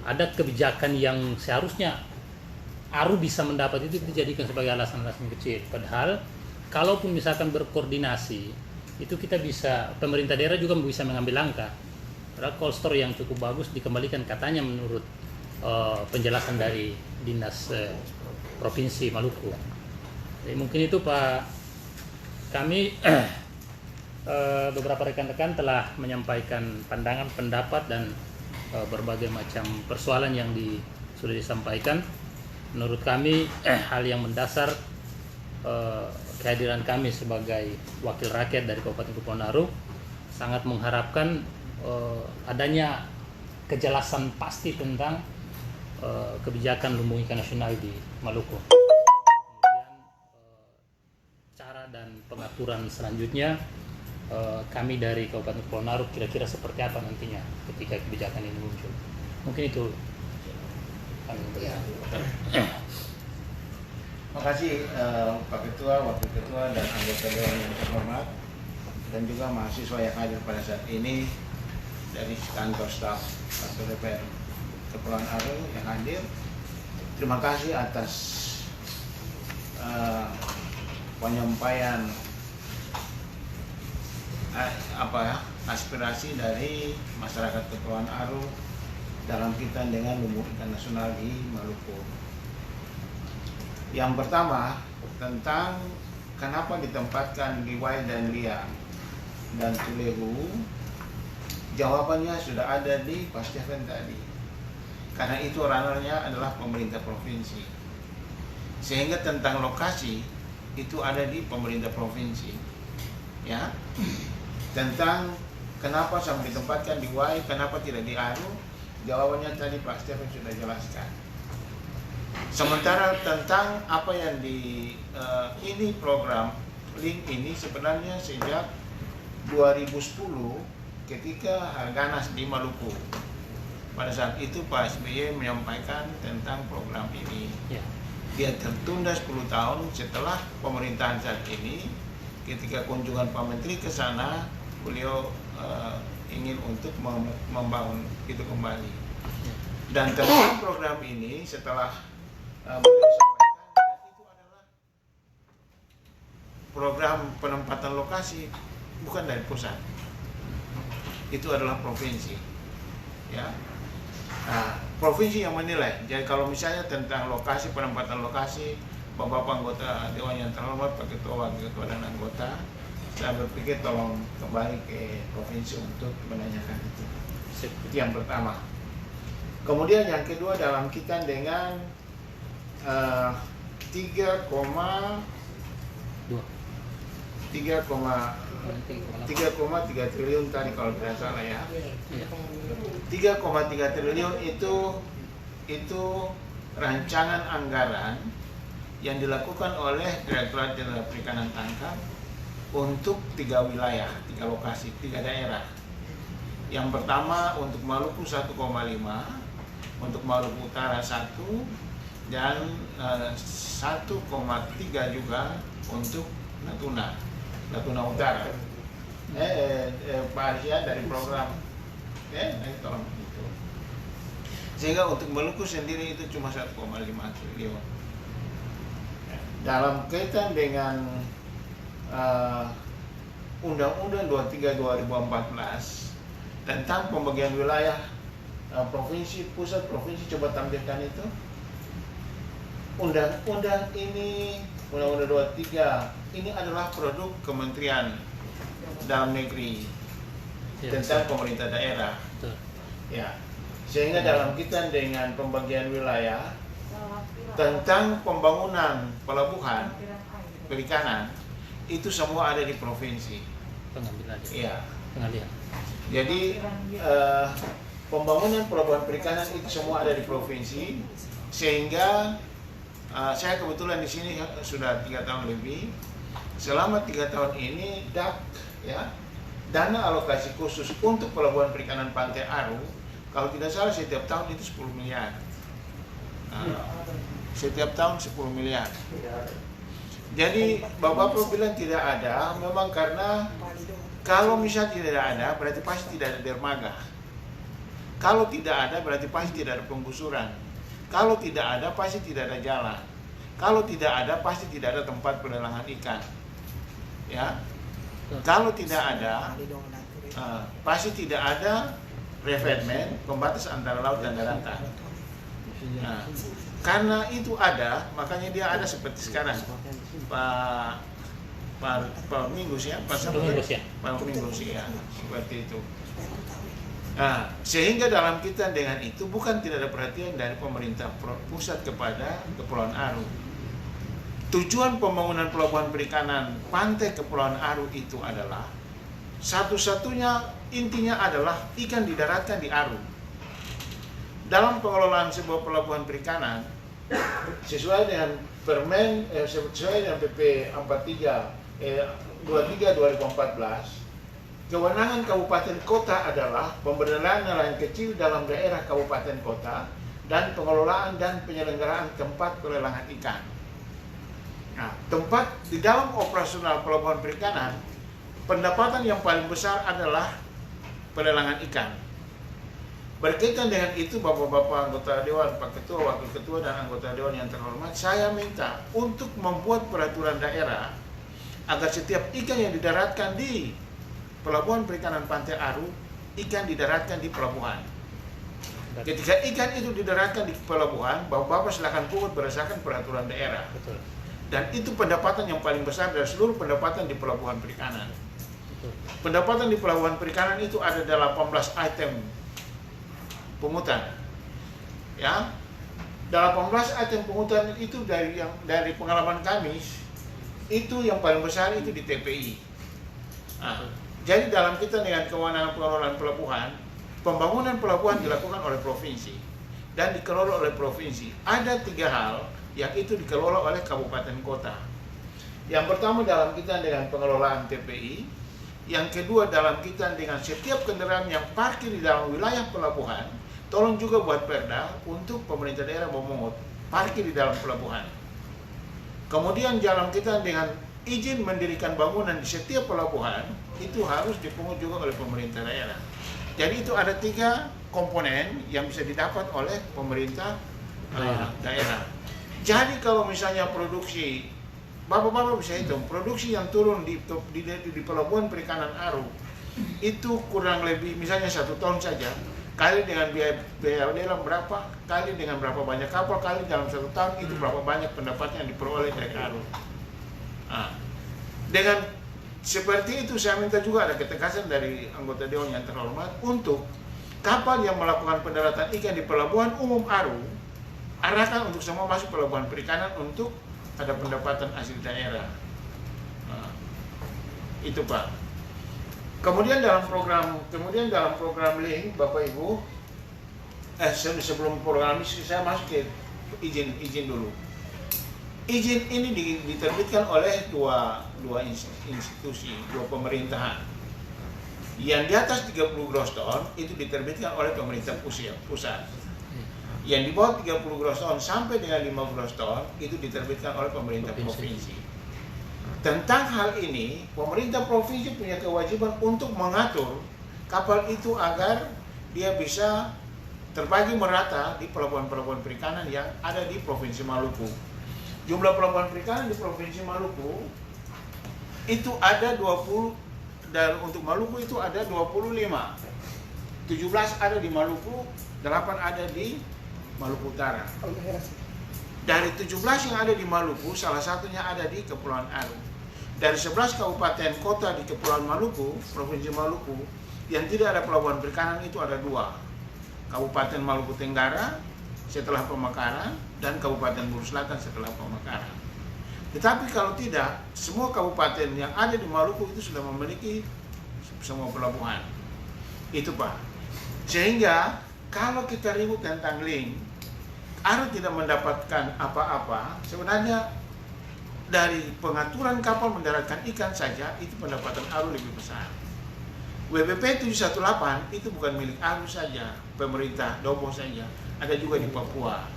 ada kebijakan yang seharusnya ARU bisa mendapat itu dijadikan sebagai alasan-alasan kecil. Padahal kalaupun misalkan berkoordinasi, itu kita bisa, pemerintah daerah juga bisa mengambil langkah. Padahal cold store yang cukup bagus dikembalikan katanya menurut penjelasan dari Dinas Provinsi Maluku. Jadi mungkin itu Pak, kami beberapa rekan-rekan telah menyampaikan pandangan, pendapat dan berbagai macam persoalan yang sudah disampaikan. Menurut kami hal yang mendasar kehadiran kami sebagai wakil rakyat dari Kabupaten Kepulauan Aru sangat mengharapkan adanya kejelasan pasti tentang kebijakan lumbung ikan nasional di Maluku. Kemudian cara dan pengaturan selanjutnya kami dari Kabupaten Kepulauan Aru kira-kira seperti apa nantinya ketika kebijakan ini muncul. Mungkin itu kami berikan. Terima kasih Pak Ketua, Wakil Ketua, dan anggota Dewan yang terhormat, dan juga mahasiswa yang hadir pada saat ini dari kantor staf atau DPR Kepulauan Aru yang hadir. Terima kasih atas penyampaian aspirasi dari masyarakat Kepulauan Aru dalam kaitan dengan lumbung ikan nasional di Maluku. Yang pertama tentang kenapa ditempatkan di Wai dan Liang dan Tulehu, jawabannya sudah ada di Pak Stephen tadi. Karena itu runnernya adalah pemerintah provinsi, sehingga tentang lokasi itu ada di pemerintah provinsi. Ya, tentang kenapa sampai ditempatkan di Wai, kenapa tidak di Aru, jawabannya tadi Pak Stephen sudah jelaskan. Sementara tentang apa yang ini program link ini sebenarnya sejak 2010 ketika Harganas di Maluku. Pada saat itu Pak SBY menyampaikan tentang program ini. Ya. Dia tertunda 10 tahun setelah pemerintahan saat ini. Ketika kunjungan Pak Menteri ke sana, beliau ingin untuk membangun itu kembali. Dan tentang program ini setelah beliau sampaikan, dan itu adalah program penempatan lokasi bukan dari pusat, itu adalah provinsi. Ya. Nah, provinsi yang menilai. Jadi kalau misalnya tentang lokasi, penempatan lokasi, Bapak anggota Dewan yang terhormat, Pak Ketua, Wakil Ketua, dan anggota, saya berpikir tolong kembali ke provinsi untuk menanyakan itu. Itu yang pertama. Kemudian yang kedua dalam kaitan dengan 3,3 triliun tadi kalau tidak salah ya. 3,3 triliun itu rancangan anggaran yang dilakukan oleh Direktorat Jenderal Perikanan Tangkap untuk 3 wilayah, 3 lokasi, 3 daerah. Yang pertama untuk Maluku 1,5, untuk Maluku Utara 1, dan 1,3 juga untuk Natuna Utara. Pak Asia dari program tolong itu. Sehingga untuk Maluku sendiri itu cuma 1,5 triliun. Dalam kaitan dengan Undang-Undang 23 2014 tentang pembagian wilayah provinsi, pusat, provinsi, coba tampilkan itu. undang-undang ini, Undang-Undang 23 ini adalah produk Kementerian Dalam Negeri tentang pemerintah daerah. Betul. Ya, sehingga dalam kaitan dengan pembagian wilayah tentang pembangunan pelabuhan perikanan itu semua ada di provinsi. Pengambilan. Iya. Pengalihan. Jadi pembangunan pelabuhan perikanan itu semua ada di provinsi, sehingga saya kebetulan di sini sudah 3 tahun lebih. Selama 3 tahun ini DAK, ya, dana alokasi khusus untuk pelabuhan perikanan Pantai Aru, kalau tidak salah setiap tahun itu 10 miliar. Setiap tahun 10 miliar. Jadi Bapak bilang tidak ada, memang karena kalau misalnya tidak ada berarti pasti tidak ada dermaga. Kalau tidak ada berarti pasti tidak ada penggusuran. Kalau tidak ada pasti tidak ada jalan. Kalau tidak ada pasti tidak ada tempat pelelangan ikan. Ya. Kalau tidak ada pasti tidak ada revetmen, pembatas antara laut dan daratan. Nah, karena itu ada, makanya dia ada seperti sekarang. Pak Minggus ya, Pak Minggus ya, seperti itu. Nah, sehingga dalam kaitan dengan itu bukan tidak ada perhatian dari pemerintah pusat kepada Kepulauan Aru. Tujuan pembangunan pelabuhan perikanan pantai Kepulauan Aru itu adalah satu-satunya intinya adalah ikan didaratkan di Aru. Dalam pengelolaan sebuah pelabuhan perikanan sesuai dengan Permen sesuai dengan PP 23 2014, kewenangan kabupaten kota adalah pemberdayaan nelayan kecil dalam daerah kabupaten kota dan pengelolaan dan penyelenggaraan tempat pelelangan ikan. Nah, tempat di dalam operasional pelabuhan perikanan, pendapatan yang paling besar adalah pelelangan ikan. Berkaitan dengan itu, Bapak-bapak anggota Dewan, Pak Ketua, Wakil Ketua, dan anggota Dewan yang terhormat, saya minta untuk membuat peraturan daerah agar setiap ikan yang didaratkan di Pelabuhan Perikanan Pantai Aru, ikan didaratkan di pelabuhan. Ketika ikan itu didaratkan di pelabuhan, Bapak-bapak silakan pungut berdasarkan peraturan daerah. Betul. Dan itu pendapatan yang paling besar dari seluruh pendapatan di pelabuhan perikanan. Pendapatan di pelabuhan perikanan itu ada 18 item pungutan, ya, 18 item pungutan itu dari pengalaman kami itu yang paling besar itu di TPI. Nah, jadi dalam kita dengan kewenangan pengelolaan pelabuhan, pembangunan pelabuhan dilakukan oleh provinsi dan dikelola oleh provinsi. Ada 3 hal yang itu dikelola oleh kabupaten kota. Yang pertama dalam kita dengan pengelolaan TPI, yang kedua dalam kita dengan setiap kendaraan yang parkir di dalam wilayah pelabuhan. Tolong juga buat perda untuk pemerintah daerah memungut parkir di dalam pelabuhan. Kemudian dalam kita dengan izin mendirikan bangunan di setiap pelabuhan itu harus dipungut juga oleh pemerintah daerah. Jadi itu ada 3 komponen yang bisa didapat oleh pemerintah daerah. Jadi kalau misalnya produksi, Bapak-bapak bisa hitung, produksi yang turun di pelabuhan perikanan Aru itu kurang lebih misalnya 1 ton saja, kali dengan biaya lelang berapa, kali dengan berapa banyak kapal, kali dalam 1 tahun itu berapa banyak pendapatan yang diperoleh dari Aru. Nah, dengan seperti itu saya minta juga ada ketegasan dari anggota Dewan yang terhormat untuk kapal yang melakukan pendaratan ikan di pelabuhan umum Aru, arahkan untuk semua masuk pelabuhan perikanan untuk ada pendapatan asli daerah. Nah, itu Pak. Kemudian dalam program link Bapak Ibu, sebelum program ini saya masuk ke izin dulu. Izin ini diterbitkan oleh dua institusi, 2 pemerintahan. Yang di atas 30 gross ton itu diterbitkan oleh pemerintah pusat. Yang di bawah 30 gross ton sampai dengan 5 gross ton itu diterbitkan oleh pemerintah provinsi. Tentang hal ini, pemerintah provinsi punya kewajiban untuk mengatur kapal itu agar dia bisa terbagi merata di pelabuhan-pelabuhan perikanan yang ada di Provinsi Maluku. Jumlah pelabuhan perikanan di Provinsi Maluku itu ada 20, dan untuk Maluku itu ada 25. 17 ada di Maluku, 8 ada di Maluku Utara. Dari 17 yang ada di Maluku, salah satunya ada di Kepulauan Aru. Dari 11 kabupaten kota di Kepulauan Maluku, Provinsi Maluku, yang tidak ada pelabuhan perikanan itu ada 2. Kabupaten Maluku Tenggara setelah Pemekaran dan Kabupaten Buru Selatan setelah Pemekaran. Tetapi kalau tidak, semua kabupaten yang ada di Maluku itu sudah memiliki semua pelabuhan. Itu Pak. Sehingga kalau kita ribut tentang link, Aru tidak mendapatkan apa-apa. Sebenarnya dari pengaturan kapal mendaratkan ikan saja itu pendapatan Aru lebih besar. WBP 718 itu bukan milik Aru saja, pemerintah Dobo saja, ada juga di Papua.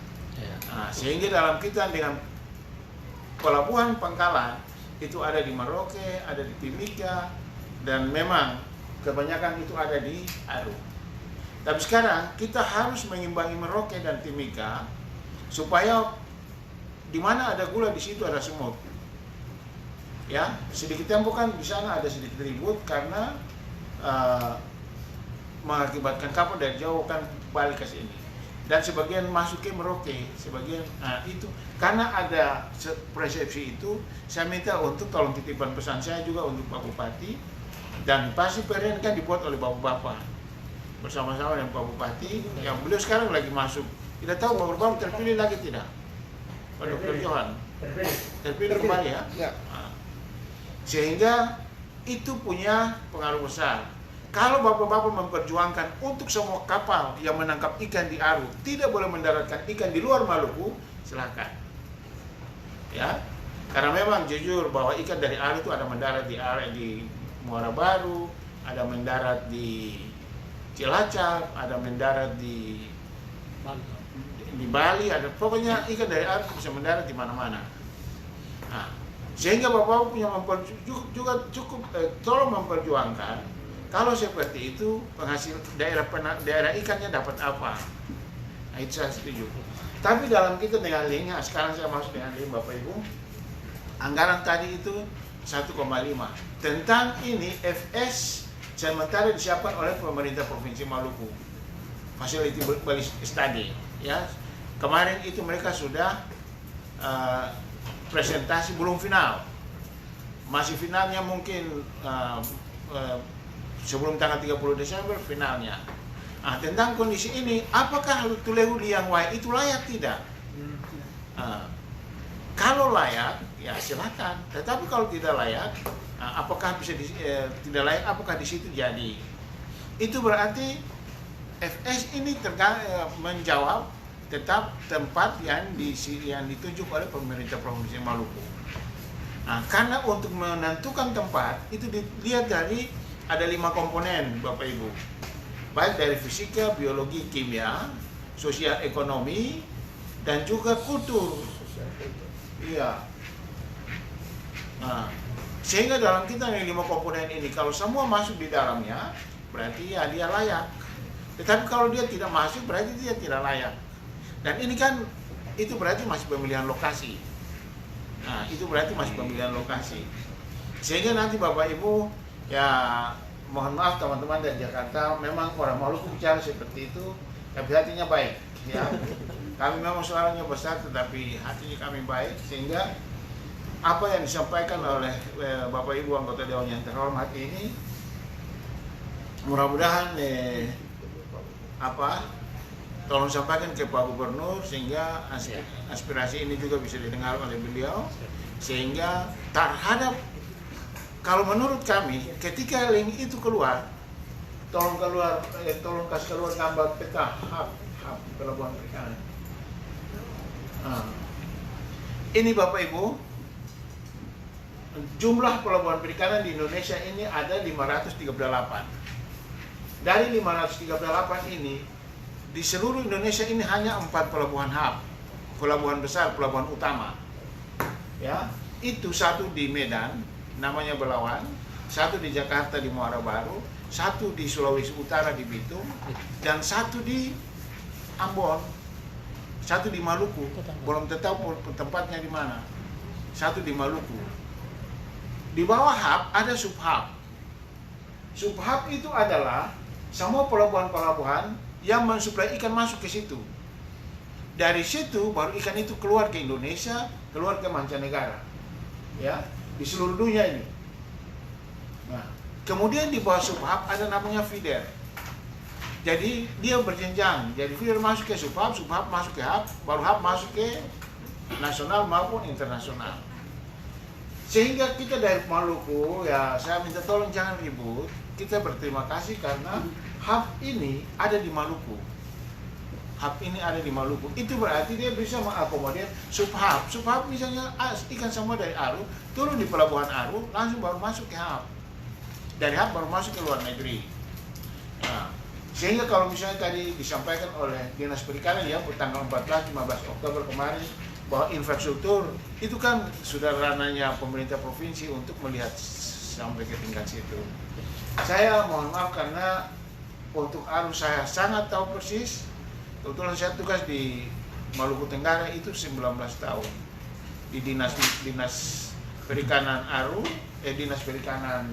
Nah, sehingga dalam kaitan dengan pelabuhan Pangkalan itu ada di Merauke, ada di Timika, dan memang kebanyakan itu ada di Aru. Tapi sekarang kita harus mengimbangi Merauke dan Timika supaya di mana ada gula di situ ada semut. Ya, sedikit tempo kan di sana ada sedikit ribut karena mengakibatkan kapal dari jauh kan balik ke sini. Dan sebagian masuk ke Merauke, sebagian itu karena ada persepsi itu, saya minta untuk tolong titipan pesan saya juga untuk Pak Bupati, dan pasti perien kan dibuat oleh bapak-bapak bersama-sama dengan Pak Bupati yang beliau sekarang lagi masuk. Tidak tahu baru-baru terpilih lagi tidak? Pak Dr. Johan terpilih kembali ya. Sehingga itu punya pengaruh besar. Kalau bapak-bapak memperjuangkan untuk semua kapal yang menangkap ikan di Aru tidak boleh mendaratkan ikan di luar Maluku, silakan. Ya, karena memang jujur bahwa ikan dari Aru itu ada mendarat di Muara Baru, ada mendarat di Cilacap, ada mendarat di Bali, ada pokoknya ikan dari Aru bisa mendarat di mana-mana. Nah, sehingga bapak punya juga cukup tolong memperjuangkan. Kalau seperti itu penghasil daerah ikannya dapat apa? Nah, itu saya setuju. Tapi dalam kita dengan linknya, sekarang saya masuk dengan link Bapak Ibu. Anggaran tadi itu 1,5. Tentang ini FS sementara disiapkan oleh pemerintah Provinsi Maluku. Facility Study. Ya, kemarin itu mereka sudah presentasi belum final. Masih finalnya mungkin sebelum tanggal 30 Desember finalnya. Nah, tentang kondisi ini, apakah Tulehu Liang Wai itu layak tidak? Kalau layak, ya silakan. Tetapi kalau tidak layak, apakah bisa tidak layak? Apakah di situ jadi? Itu berarti FS ini menjawab tetap tempat yang ditunjuk oleh pemerintah Provinsi Maluku. Nah, karena untuk menentukan tempat itu dilihat dari ada 5 komponen Bapak Ibu, baik dari fisika, biologi, kimia, sosial ekonomi, dan juga kultur. Iya. Nah, sehingga dalam kita yang 5 komponen ini kalau semua masuk di dalamnya berarti ya dia layak. Tetapi kalau dia tidak masuk berarti dia tidak layak. Dan ini kan itu berarti masih pemilihan lokasi. Nah, itu berarti masih pemilihan lokasi. Sehingga nanti Bapak Ibu, ya mohon maaf teman-teman dari Jakarta, memang orang Maluku bicara seperti itu, tapi hatinya baik. Ya, kami memang suaranya besar, tetapi hatinya kami baik, sehingga apa yang disampaikan oleh Bapak Ibu anggota Dewan yang terhormat ini, mudah-mudahan tolong sampaikan ke Pak Gubernur sehingga aspirasi ini juga bisa didengar oleh beliau, sehingga terhadap. Kalau menurut kami, ketika link itu keluar, tolong kasih keluar gambar peta hub pelabuhan perikanan. Ini Bapak Ibu, jumlah pelabuhan perikanan di Indonesia ini ada 538. Dari 538 ini, di seluruh Indonesia ini hanya 4 pelabuhan hub, pelabuhan besar, pelabuhan utama. Ya, itu 1 di Medan, namanya Belawan, 1 di Jakarta di Muara Baru, 1 di Sulawesi Utara di Bitung, dan 1 di Ambon, 1 di Maluku. Belum tahu tempatnya di mana. 1 di Maluku. Di bawah hub ada subhub. Subhub itu adalah semua pelabuhan-pelabuhan yang mensuplai ikan masuk ke situ. Dari situ baru ikan itu keluar ke Indonesia, keluar ke mancanegara, ya, di seluruh dunia ini. Nah, kemudian di bawah Subhab ada namanya feeder. Jadi dia berjenjang. Jadi feeder masuk ke Subhab, Subhab masuk ke Hub, baru Hub masuk ke nasional maupun internasional. Sehingga kita dari Maluku, ya saya minta tolong jangan ribut. Kita berterima kasih karena Hub ini ada di Maluku. Hub ini ada di Maluku. Itu berarti dia bisa mengakomodir Subhab. Subhab misalnya ikan semua dari Aru, turun di pelabuhan Aru, langsung baru masuk ke Hub. Dari Hub baru masuk ke luar negeri. Nah, sehingga kalau misalnya tadi disampaikan oleh Dinas Perikanan ya tanggal 14-15 Oktober kemarin bahwa infrastruktur itu kan sudah ranahnya pemerintah provinsi untuk melihat sampai ke tingkat situ. Saya mohon maaf karena untuk Aru saya sangat tahu persis. Kebetulan saya tugas di Maluku Tenggara itu 19 tahun di dinas perikanan Aru, dinas perikanan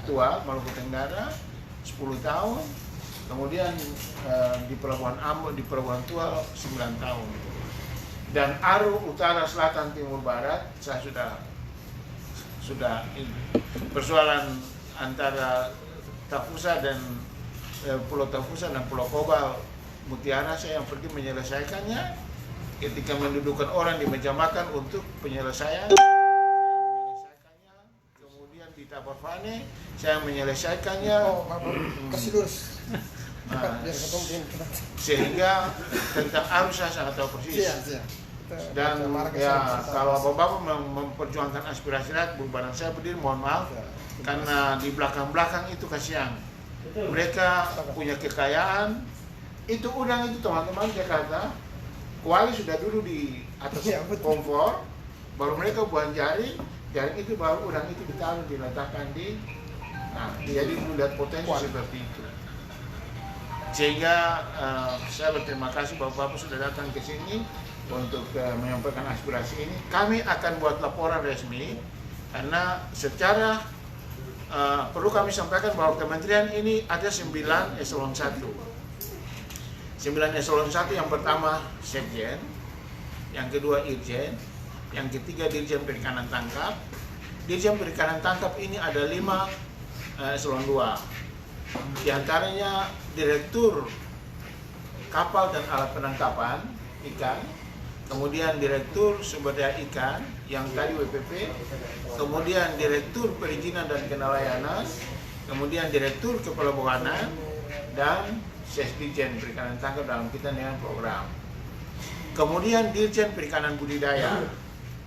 tua Maluku Tenggara 10 tahun. Kemudian di Pelabuhan Ambon, di Pelabuhan Tua 9 tahun. Dan Aru Utara, Selatan, Timur, Barat saya sudah persoalan antara Tafusa dan Pulau Tafusa dan Pulau Kobal Mutiara saya yang pergi menyelesaikannya. Ketika mendudukkan orang di meja makan untuk penyelesaian, kemudian di Taborfane saya menyelesaikannya. Kasih lurus. Nah, sehingga tentang Aru saya sangat tahu persis. Dan ya kalau bapak-bapak memperjuangkan aspirasi rakyat, barang saya berdiri mohon maaf karena di belakang-belakang itu kasihan. Mereka punya kekayaan. Itu udang itu teman-teman Jakarta, kuali sudah dulu di atas kompor, baru mereka buang jaring itu baru udang itu ditaruh diletakkan di. Nah, jadi melihat potensi seperti itu. Sehingga saya berterima kasih Bapak-Bapak sudah datang ke sini untuk menyampaikan aspirasi ini. Kami akan buat laporan resmi karena secara perlu kami sampaikan bahwa kementerian ini ada 9 eselon 1. 9 eselon 1 yang pertama Sekjen, yang kedua Irjen, yang ketiga Dirjen Perikanan Tangkap. Dirjen Perikanan Tangkap ini ada 5 eselon 2. Di antaranya Direktur Kapal dan Alat Penangkapan Ikan, kemudian Direktur Sumber Daya Ikan yang tadi WPP, kemudian Direktur Perizinan dan Kenelayanan, kemudian Direktur Kepelabuhanan, dan Sesdijen Perikanan Tangkap dalam kita dengan program. Kemudian Dirjen Perikanan Budidaya,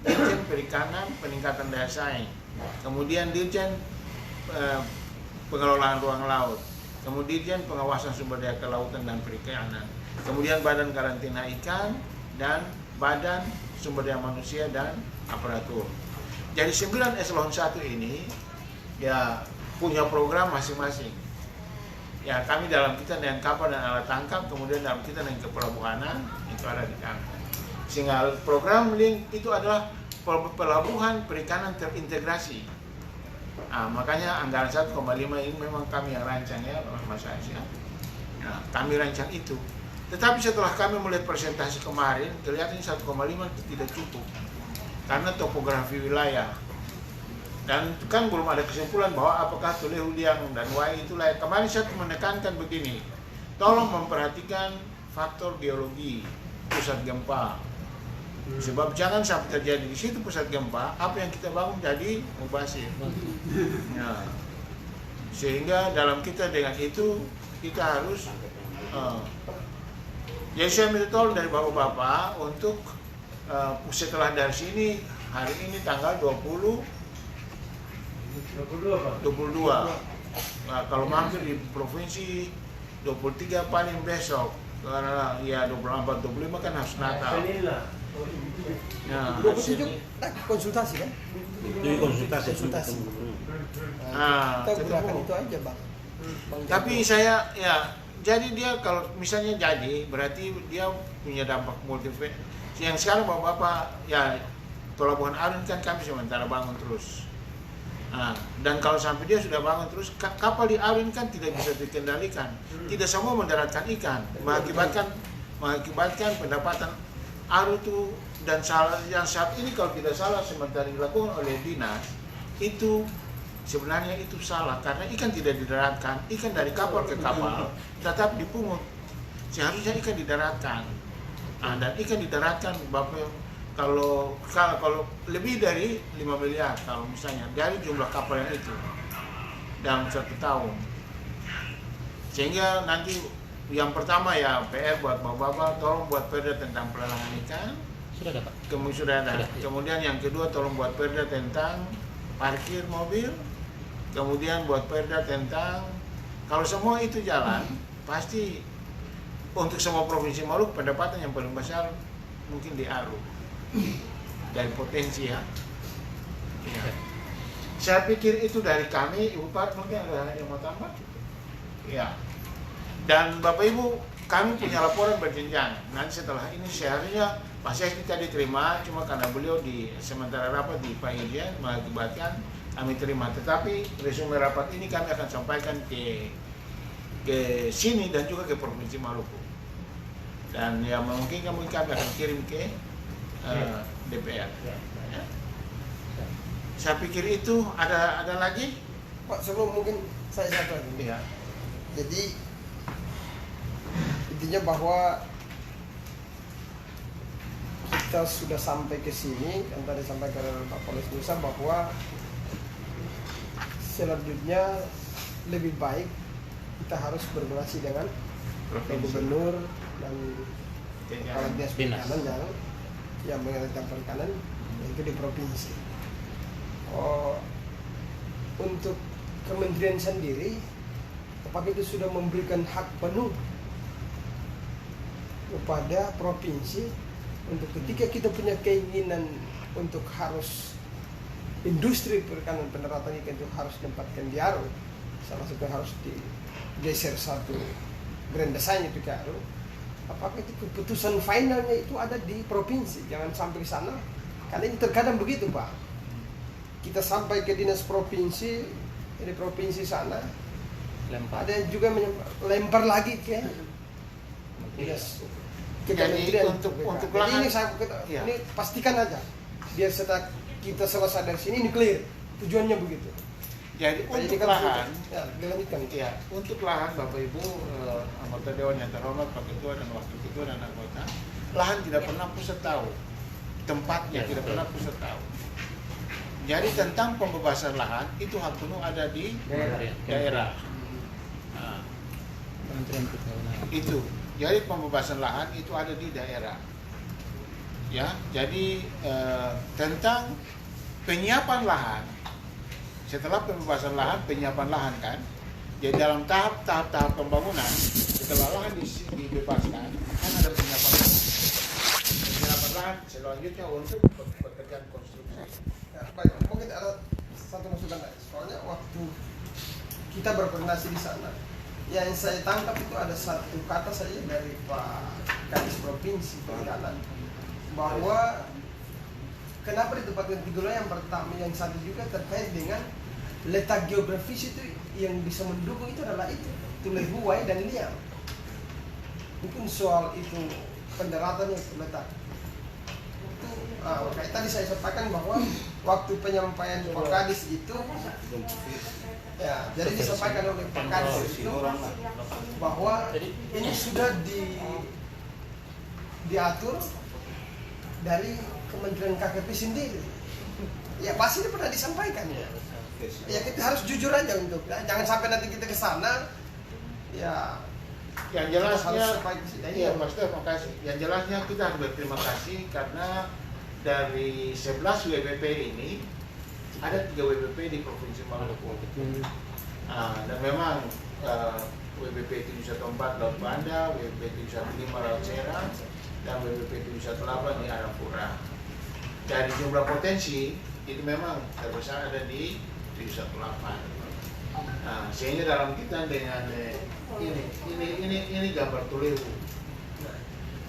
Dirjen Perikanan Peningkatan Daya Saing, kemudian Dirjen Pengelolaan Ruang Laut, kemudian Pengawasan Sumber Daya Kelautan dan Perikanan, kemudian Badan Karantina Ikan, dan Badan Sumber Daya Manusia dan Aparatur. Jadi 9 eselon 1 ini ya punya program masing-masing. Ya kami dalam kita dengan kapal dan alat tangkap, kemudian dalam kita dengan kepelabuhanan itu ada di kami. Sehingga program link itu adalah pelabuhan perikanan terintegrasi. Nah, makanya anggaran 1,5 ini memang kami yang rancang ya, Mas Aisyah. Nah, kami rancang itu. Tetapi setelah kami melihat presentasi kemarin, kelihatan 1,5 itu tidak cukup. Karena topografi wilayah. Dan kan belum ada kesimpulan bahwa apakah Tulehuliang dan Wai itu layak. Kemarin saya menekankan begini, tolong memperhatikan faktor geologi pusat gempa. Sebab jangan sampai terjadi di situ pusat gempa, apa yang kita bangun jadi mubazir. Nah, sehingga dalam kita dengan itu kita harus jadi saya minta tolong dari bapak-bapak untuk setelah dari sini hari ini tanggal 22. Nah, kalau mampir di provinsi 23 paling besok karena ya 24 25 kan harus Natal. Nah, 27 konsultasi kan? Jadi konsultasi. Nah, kita gunakan itu aja bang. Tapi saya ya jadi dia kalau misalnya jadi berarti dia punya dampak multiple. Yang sekarang bapak-bapak ya Pelabuhan Arun kan kami sementara bangun terus. Nah, dan kalau sampai dia sudah bangun terus, kapal di Arun kan tidak bisa dikendalikan. Tidak semua mendaratkan ikan, mengakibatkan pendapatan ARU itu dan salah yang saat ini kalau tidak salah sementara dilakukan oleh dinas itu sebenarnya itu salah karena ikan tidak didaratkan, ikan dari kapal ke kapal tetap dipungut. Seharusnya ikan didaratkan. Dan ikan didaratkan Bapak kalau lebih dari 5 miliar kalau misalnya dari jumlah kapal yang itu dalam 1 tahun. Sehingga nanti yang pertama ya PR buat Bapak, tolong buat perda tentang pelelangan ikan. Sudah ada Pak? Sudah ada. Sudah. Kemudian yang kedua tolong buat perda tentang parkir mobil. Kemudian buat perda tentang kalau semua itu jalan pasti untuk semua provinsi Maluku pendapatan yang paling besar mungkin di ARU dari potensi ya. Saya pikir itu dari kami. Ibu Pak mungkin ada yang mau tambah? Ya. Dan Bapak Ibu kami punya laporan berjenjang. Nanti setelah ini seharusnya Pak Sekti tadi terima, cuma karena beliau di sementara rapat di Pak Irjen mengakibatkan kami terima. Tetapi resume rapat ini kami akan sampaikan ke sini dan juga ke Provinsi Maluku. Dan ya mungkin kami akan kirim ke DPR. Ya. Saya pikir itu ada lagi. Pak, sebelum mungkin saya satu lagi. Ya. Jadi intinya bahwa kita sudah sampai ke sini dan tadi sampaikan oleh Pak Polres Nusa bahwa selanjutnya lebih baik kita harus berrelasi dengan gubernur dan kepala dinas perikanan yang mengenai perikanan itu di provinsi. Untuk kementerian sendiri, apakah itu sudah memberikan hak penuh kepada provinsi untuk ketika kita punya keinginan untuk harus industri perikanan pendaratan ikan itu harus ditempatkan di ARU, salah satu harus digeser satu grand design itu ke ARU. Apakah itu keputusan finalnya itu ada di provinsi, jangan sampai ke sana, karena ini terkadang begitu Pak. Kita sampai ke dinas provinsi, di provinsi sana, Lempar. ada juga lempar lagi ke dinas. Jadi untuk Jadi lahan ini pastikan aja, biar setelah kita selesai dari sini ini clear, tujuannya begitu. Jadi Nah, untuk kan lahan, ya, dilanjutkan. ya untuk lahan Bapak Ibu anggota Dewan yang terhormat, Pak Ketua dan Wakil Ketua dan anggota, lahan tidak pernah pusat tahu, tempatnya tidak pernah pusat tahu. Jadi tentang pembebasan lahan itu hak penuh ada di daerah. Nah, itu. Jadi pembebasan lahan itu ada di daerah. Ya, jadi tentang penyiapan lahan. Setelah pembebasan lahan, penyiapan lahan kan. Jadi dalam tahap pembangunan, setelah lahan dibebaskan, kan ada penyiapan lahan. Penyiapan lahan selanjutnya untuk pekerjaan konstruksi. Ya, baik, mungkin ada satu masukan lagi. Soalnya waktu kita berkoordinasi di sana, yang saya tangkap itu ada satu kata saja dari Pak Kadis Provinsi Perikanan bahwa kenapa ditempatkan 3 wilayah. Yang pertama, yang satu juga terkait dengan letak geografis itu yang bisa mendukung itu adalah itu Tulehuai dan Liang. Mungkin soal itu pendaratannya letak itu kayak tadi saya sampaikan bahwa waktu penyampaian Pak Kadis itu ya, jadi disampaikan oleh Pak Kadis itu bahwa ini sudah diatur dari Kementerian KKP sendiri. Ya pasti ini pernah disampaikan. Ya kita harus jujur aja untuk jangan sampai nanti kita ke sana ya. Yang jelasnya, iya Mas Ter, makasih. Yang jelasnya kita harus berterima kasih karena dari 11 WPP ini ada 3 WPP di Provinsi Maluku. Dan memang WPP 714 Laut Banda, WPP 715 Laut Serang, dan WPP 718 di Arafura. Dari jumlah potensi itu memang terbesar ada di 718. Sehingga dalam kita dengan ini gambar Tulehu.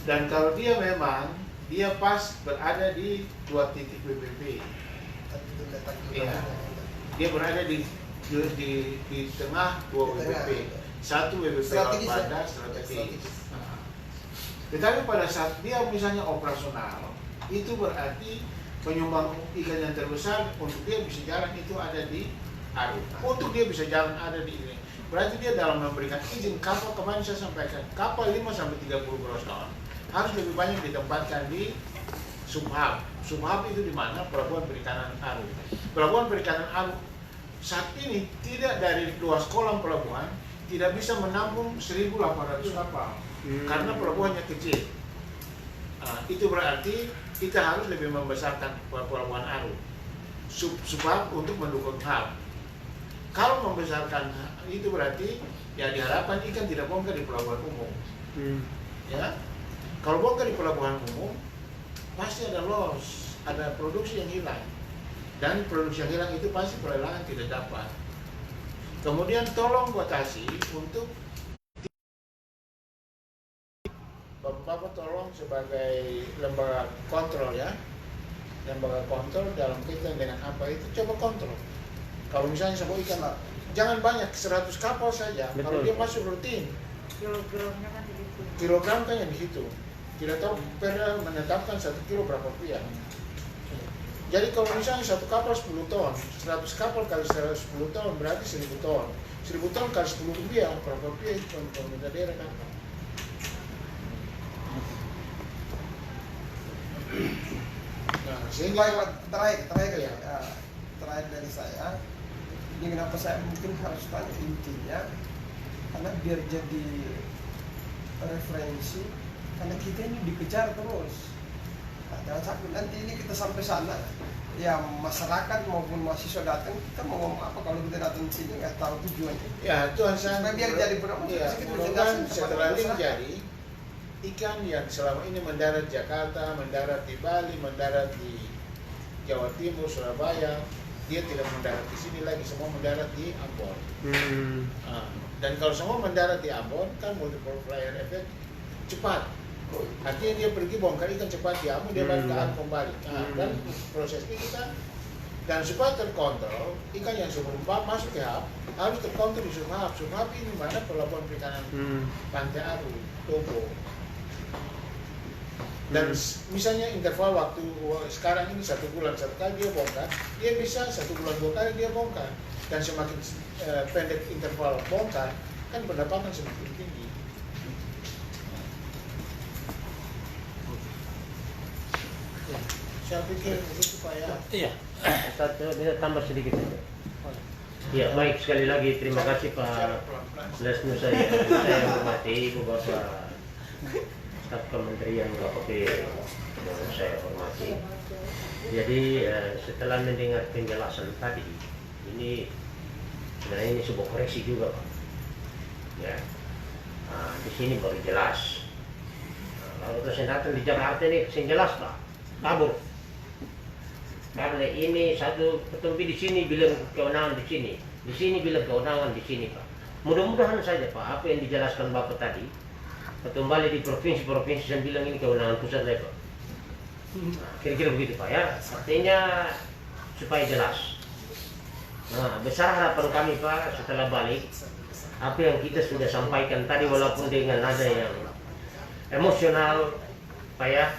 Dan kalau dia memang dia pas berada di 2 titik WPP. Ya, dia berada di tengah 2 WPP. Satu WPP Laut Banda strategis. Tetapi pada saat dia misalnya operasional, itu berarti penyumbang ikan yang terbesar untuk dia bisa jalan itu ada di Aru. Untuk dia bisa jalan ada di ini. Berarti dia dalam memberikan izin kapal, kemarin saya sampaikan, kapal 5-30 gross ton harus lebih banyak ditempatkan di Subhab. Subhab itu di mana? Pelabuhan Perikanan Aru. Pelabuhan Perikanan Aru saat ini tidak dari luas kolam pelabuhan tidak bisa menampung 1.800 kapal karena pelabuhannya kecil. Nah, itu berarti kita harus lebih membesarkan pelabuhan Aru. Subhab untuk mendukung hub. Kalau membesarkan itu berarti ya diharapkan ikan tidak bongkar di pelabuhan umum. Ya, kalau bongkar di pelabuhan umum pasti ada loss, ada produksi yang hilang, dan produksi yang hilang itu pasti pelelangan tidak dapat. Kemudian tolong batasi untuk Bapak tolong sebagai lembaga kontrol ya, lembaga kontrol dalam kaitan dengan apa itu coba kontrol. Kalau misalnya sebuah ikan, jangan banyak 100 kapal saja. Betul. Kalau dia masuk rutin, Kilogramnya kan di situ. kilogram kan yang di situ. Tidak tahu pernah menetapkan 1 kilo berapa rupiah. Jadi kalau misalnya satu kapal 10 ton, 100 kapal kali 10 ton berarti 1.000 ton. 1.000 ton kali 10 rupiah, berapa rupiah itu pemerintah daerah kapal. Nah, sehingga Terakhir ya. Terakhir dari saya, ini kenapa saya mungkin harus tanya intinya, karena biar jadi referensi, karena kita ini dikejar terus. Nah, jangan sampai nanti ini kita sampai sana, ya masyarakat maupun mahasiswa datang, kita mau ngomong apa kalau kita datang ke sini nggak tahu tujuannya. Ya Tuhan saya biar jadi berapa? Ya, mudah-mudahan setelah ini jadi ikan yang selama ini mendarat Jakarta, mendarat di Bali, mendarat di Jawa Timur, Surabaya, dia tidak mendarat di sini lagi, semua mendarat di Ambon. Nah, dan kalau semua mendarat di Ambon, kan multiplier effect cepat. Artinya dia pergi bongkar ikan cepat di Ambon, dia balik ke Ambon kembali. Nah, dan prosesnya kita, dan supaya terkontrol, ikan yang sebelum masuk ke hub harus terkontrol di Subhab. Subhab ini mana pelabuhan perikanan Pantai Aru, Togo. Dan misalnya interval waktu sekarang ini 1 bulan 1 kali dia bongkar, dia bisa 1 bulan 2 kali dia bongkar, dan semakin pendek interval bongkar kan pendapatan semakin tinggi. Saya pikir begitu Pak ya. Iya. Satu bisa tambah sedikit saja. Ya baik, sekali lagi terima kasih Pak Lesnu saya hormati Ibu Bapak staf Kementerian KPP yang saya hormati. Jadi setelah mendengar penjelasan tadi, ini sebenarnya ini sebuah koreksi juga Pak. Ya, di sini baru jelas. Kalau presentasi di Jakarta ini jelas Pak, kabur. Karena ini satu petumpi di sini bilang kewenangan di sini bilang kewenangan di sini Pak. Mudah-mudahan saja Pak, apa yang dijelaskan Bapak tadi, kembali di provinsi-provinsi yang bilang ini kewenangan pusat level. Kira-kira begitu Pak ya. Artinya supaya jelas. Nah, besar harapan kami Pak setelah balik, apa yang kita sudah sampaikan tadi walaupun dengan nada yang emosional Pak ya,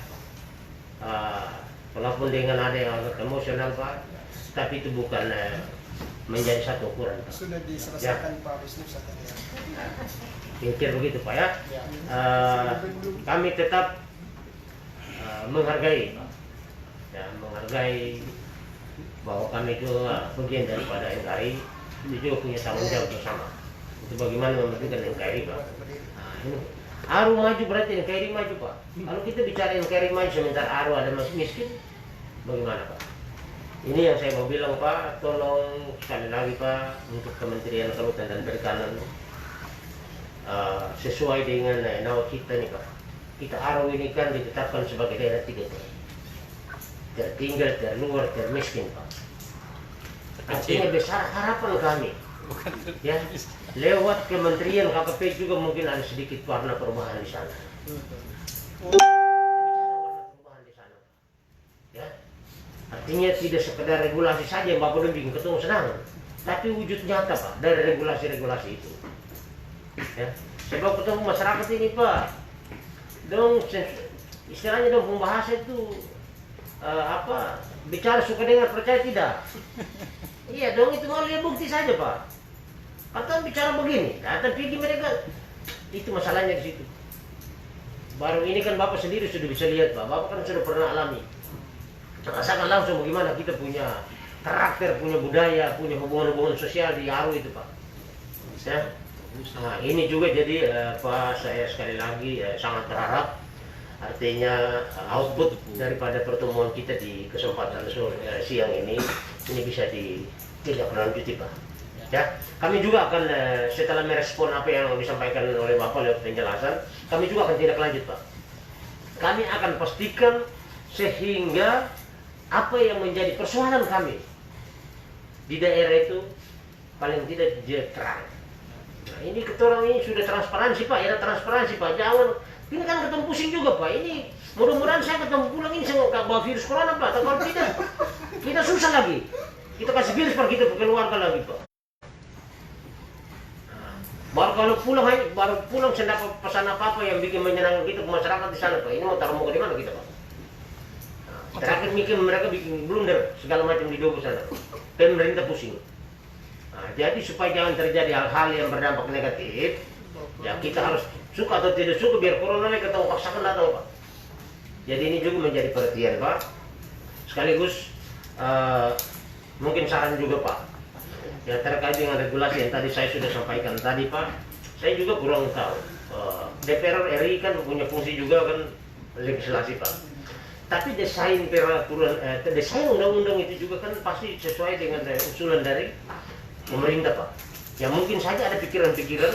walaupun dengan nada yang agak emosional Pak, tapi itu bukan menjadi satu ukuran Pak. Sudah diselesaikan ya. Pak Wisnu tadi. Kira-kira begitu Pak ya. Kami tetap menghargai Pak, ya, menghargai bahwa kami itu bagian daripada NKRI, itu juga punya tanggung jawab bersama untuk bagaimana memajukan NKRI Pak. Nah, ini Aru maju berarti NKRI maju Pak. Kalau kita bicara NKRI maju sementara Aru ada masih miskin, bagaimana Pak? Ini yang saya mau bilang Pak, tolong sekali lagi Pak untuk Kementerian Kelautan dan Perikanan, sesuai dengan nawa kita nih Pak. Kita Aru ini kan ditetapkan sebagai daerah 3T, tertinggal, terluar, termiskin Pak. Artinya besar harapan kami ya, lewat Kementerian KPP juga mungkin ada sedikit warna perubahan di sana. Ya, artinya tidak sekedar regulasi saja yang Bapak udah bikin ketemu senang, tapi wujud nyata Pak dari regulasi-regulasi itu. Ya, sebab ketemu masyarakat ini Pak, dong istilahnya dong pembahasa itu bicara suka dengar percaya tidak. Iya dong, itu mau lihat bukti saja Pak. Atau bicara begini, datang pergi mereka, itu masalahnya di situ. Baru ini kan Bapak sendiri sudah bisa lihat Pak, Bapak kan sudah pernah alami. Rasakan langsung bagaimana kita punya karakter, punya budaya, punya hubungan-hubungan sosial di Aru itu Pak. Ya. Nah, ini juga jadi Pak, saya sekali lagi sangat berharap artinya output daripada pertemuan kita di kesempatan siang ini bisa ditindaklanjuti Pak. Ya, kami juga akan setelah merespon apa yang disampaikan oleh Bapak lewat penjelasan, kami juga akan tindak lanjut Pak. Kami akan pastikan sehingga apa yang menjadi persoalan kami di daerah itu paling tidak terang. Nah, ini ketorong ini sudah transparansi Pak, ya transparansi Pak. Jangan, ini kan ketemu pusing juga Pak. Ini mudah-mudahan saya ketemu pulang ini saya nggak bawa virus corona Pak. Atau kalau tidak, kita susah lagi. Kita kasih virus Pak, kita keluarga lagi Pak. Baru kalau pulang, baru pulang saya dapat pesan apa-apa yang bikin menyenangkan kita ke masyarakat di sana Pak. Ini mau taruh muka di mana kita Pak? Nah, terakhir mikir mereka bikin blunder segala macam di Dogo sana. Pemerintah pusing. Nah, jadi supaya jangan terjadi hal-hal yang berdampak negatif, ya kita harus suka atau tidak suka biar corona ini kita paksakan datang Pak. Jadi ini juga menjadi perhatian Pak. Sekaligus mungkin saran juga Pak. Ya terkait dengan regulasi yang tadi saya sudah sampaikan tadi Pak, saya juga kurang tahu. DPR RI kan punya fungsi juga kan legislasi Pak. Tapi desain peraturan, desain undang-undang itu juga kan pasti sesuai dengan usulan dari pemerintah Pak. Ya mungkin saja ada pikiran-pikiran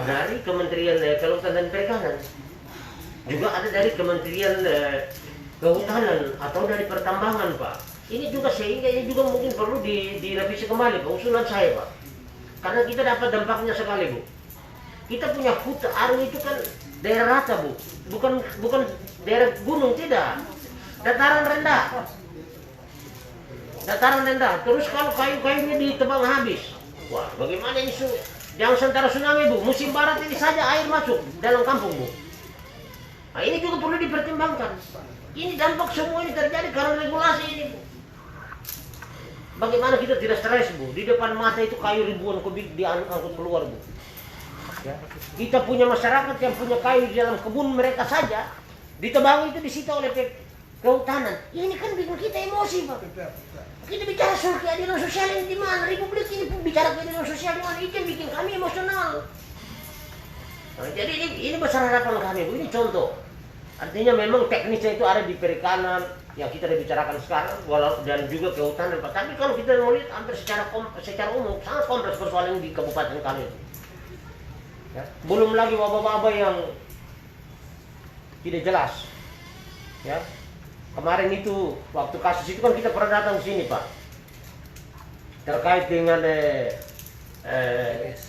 dari Kementerian Kelautan dan Perikanan, juga ada dari Kementerian Kehutanan atau dari Pertambangan Pak. Ini juga sehingga ini juga mungkin perlu direvisi kembali Pak, usulan saya Pak. Karena kita dapat dampaknya sekali Bu. Kita punya hutan Aru itu kan daerah rata Bu, bukan daerah gunung, tidak. Dataran rendah. Dataran rendah. Terus kalau kayu-kayunya ditebang habis, wah bagaimana ini jangan sementara tsunami Bu, musim barat ini saja air masuk dalam kampung Bu. Nah ini juga perlu dipertimbangkan. Ini dampak semua ini terjadi karena regulasi ini Bu. Bagaimana kita tidak stres Bu? Di depan mata itu kayu ribuan kubik diangkut keluar Bu. Ya. Kita punya masyarakat yang punya kayu di dalam kebun mereka saja, ditebang itu disita oleh kehutanan. Ini kan bikin kita emosi Pak. Kita bicara soal keadilan sosial ini di mana? Republik ini bicara keadilan sosial di mana? Itu yang bikin kami emosional. Nah, jadi ini besar harapan kami Bu. Ini contoh. Artinya memang teknisnya itu ada di perikanan yang kita bicarakan sekarang, dan juga kehutanan Pak. Tapi kalau kita mau lihat hampir secara umum sangat kompleks persoalan di kabupaten kami itu. Ya. Belum lagi wabah-wabah yang tidak jelas. Ya. Kemarin itu waktu kasus itu kan kita pernah datang ke sini Pak, terkait dengan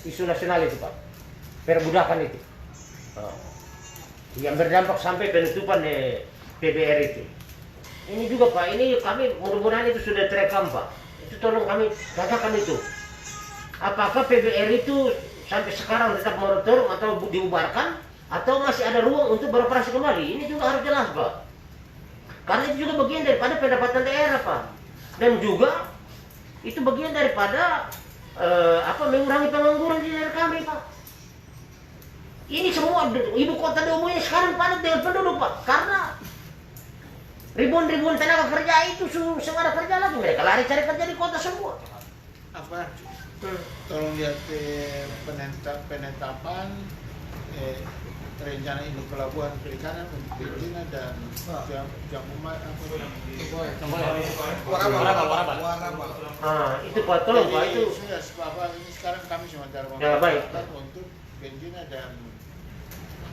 isu nasional itu Pak, perbudakan itu. Yang berdampak sampai penutupan PBR itu. Ini juga Pak, ini kami mudah-mudahan itu sudah terekam Pak. Itu tolong kami katakan itu. Apakah PBR itu sampai sekarang tetap moratorium atau dibubarkan, atau masih ada ruang untuk beroperasi kembali? Ini juga harus jelas Pak. Karena itu juga bagian daripada pendapatan daerah Pak. Dan juga itu bagian daripada mengurangi pengangguran di daerah kami Pak. Ini semua ibu kota Domo ini sekarang padat dengan penduduk Pak, karena ribuan tenaga kerja itu semua ada kerja lagi, mereka lari cari kerja di kota semua. Apa? Tolong lihat penetapan rencana induk pelabuhan perikanan untuk Filipina dan Jambumat Itu Pak, tolong Pak itu. Sudah Bapak ini sekarang kami sementara mempersiapkan untuk Benjina dan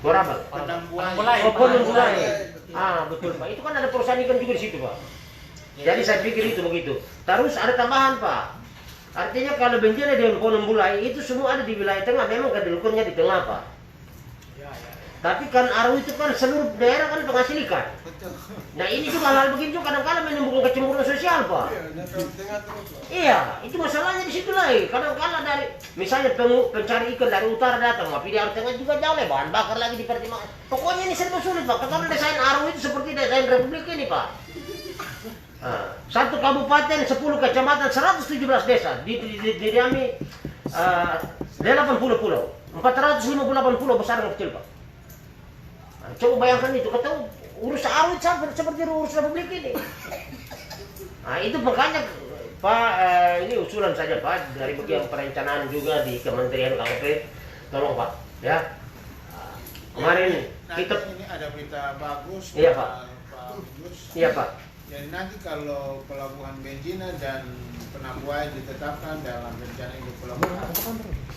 Borabal. Penanggulangan. Betul Pak. Itu kan ada perusahaan ikan juga di situ Pak. Jadi saya pikir itu begitu. Terus ada tambahan Pak. Artinya kalau Benjina dengan Ponombulai itu semua ada di wilayah tengah, memang kedudukannya di tengah Pak. Tapi kan Aru itu kan seluruh daerah kan penghasil ikan. Nah ini juga hal begini juga kadang-kadang menimbulkan kecemburuan sosial, Pak. Iya, itu masalahnya di situ lagi. Kadang-kadang dari misalnya pencari ikan dari utara datang, tapi di Aru Tengah juga jauh lah, bahan bakar lagi dipertimbangkan. Pokoknya ini serba sulit, Pak. Karena desain Aru itu seperti desain Republik ini, Pak. Nah, satu kabupaten, 10 kecamatan, 117 desa, didiami 80 pulau, 458 pulau besar dan kecil, Pak. Nah, coba bayangkan itu, kata urus Aru seperti urus Republik ini. Nah itu makanya Pak, ini usulan saja Pak dari bagian perencanaan juga di Kementerian KKP, tolong Pak, ya. Kemarin kita ini ada berita bagus. Iya Pak. Bagus. Iya Pak. Jadi nanti kalau pelabuhan Benjina dan Penambuai ditetapkan dalam rencana induk pelabuhan,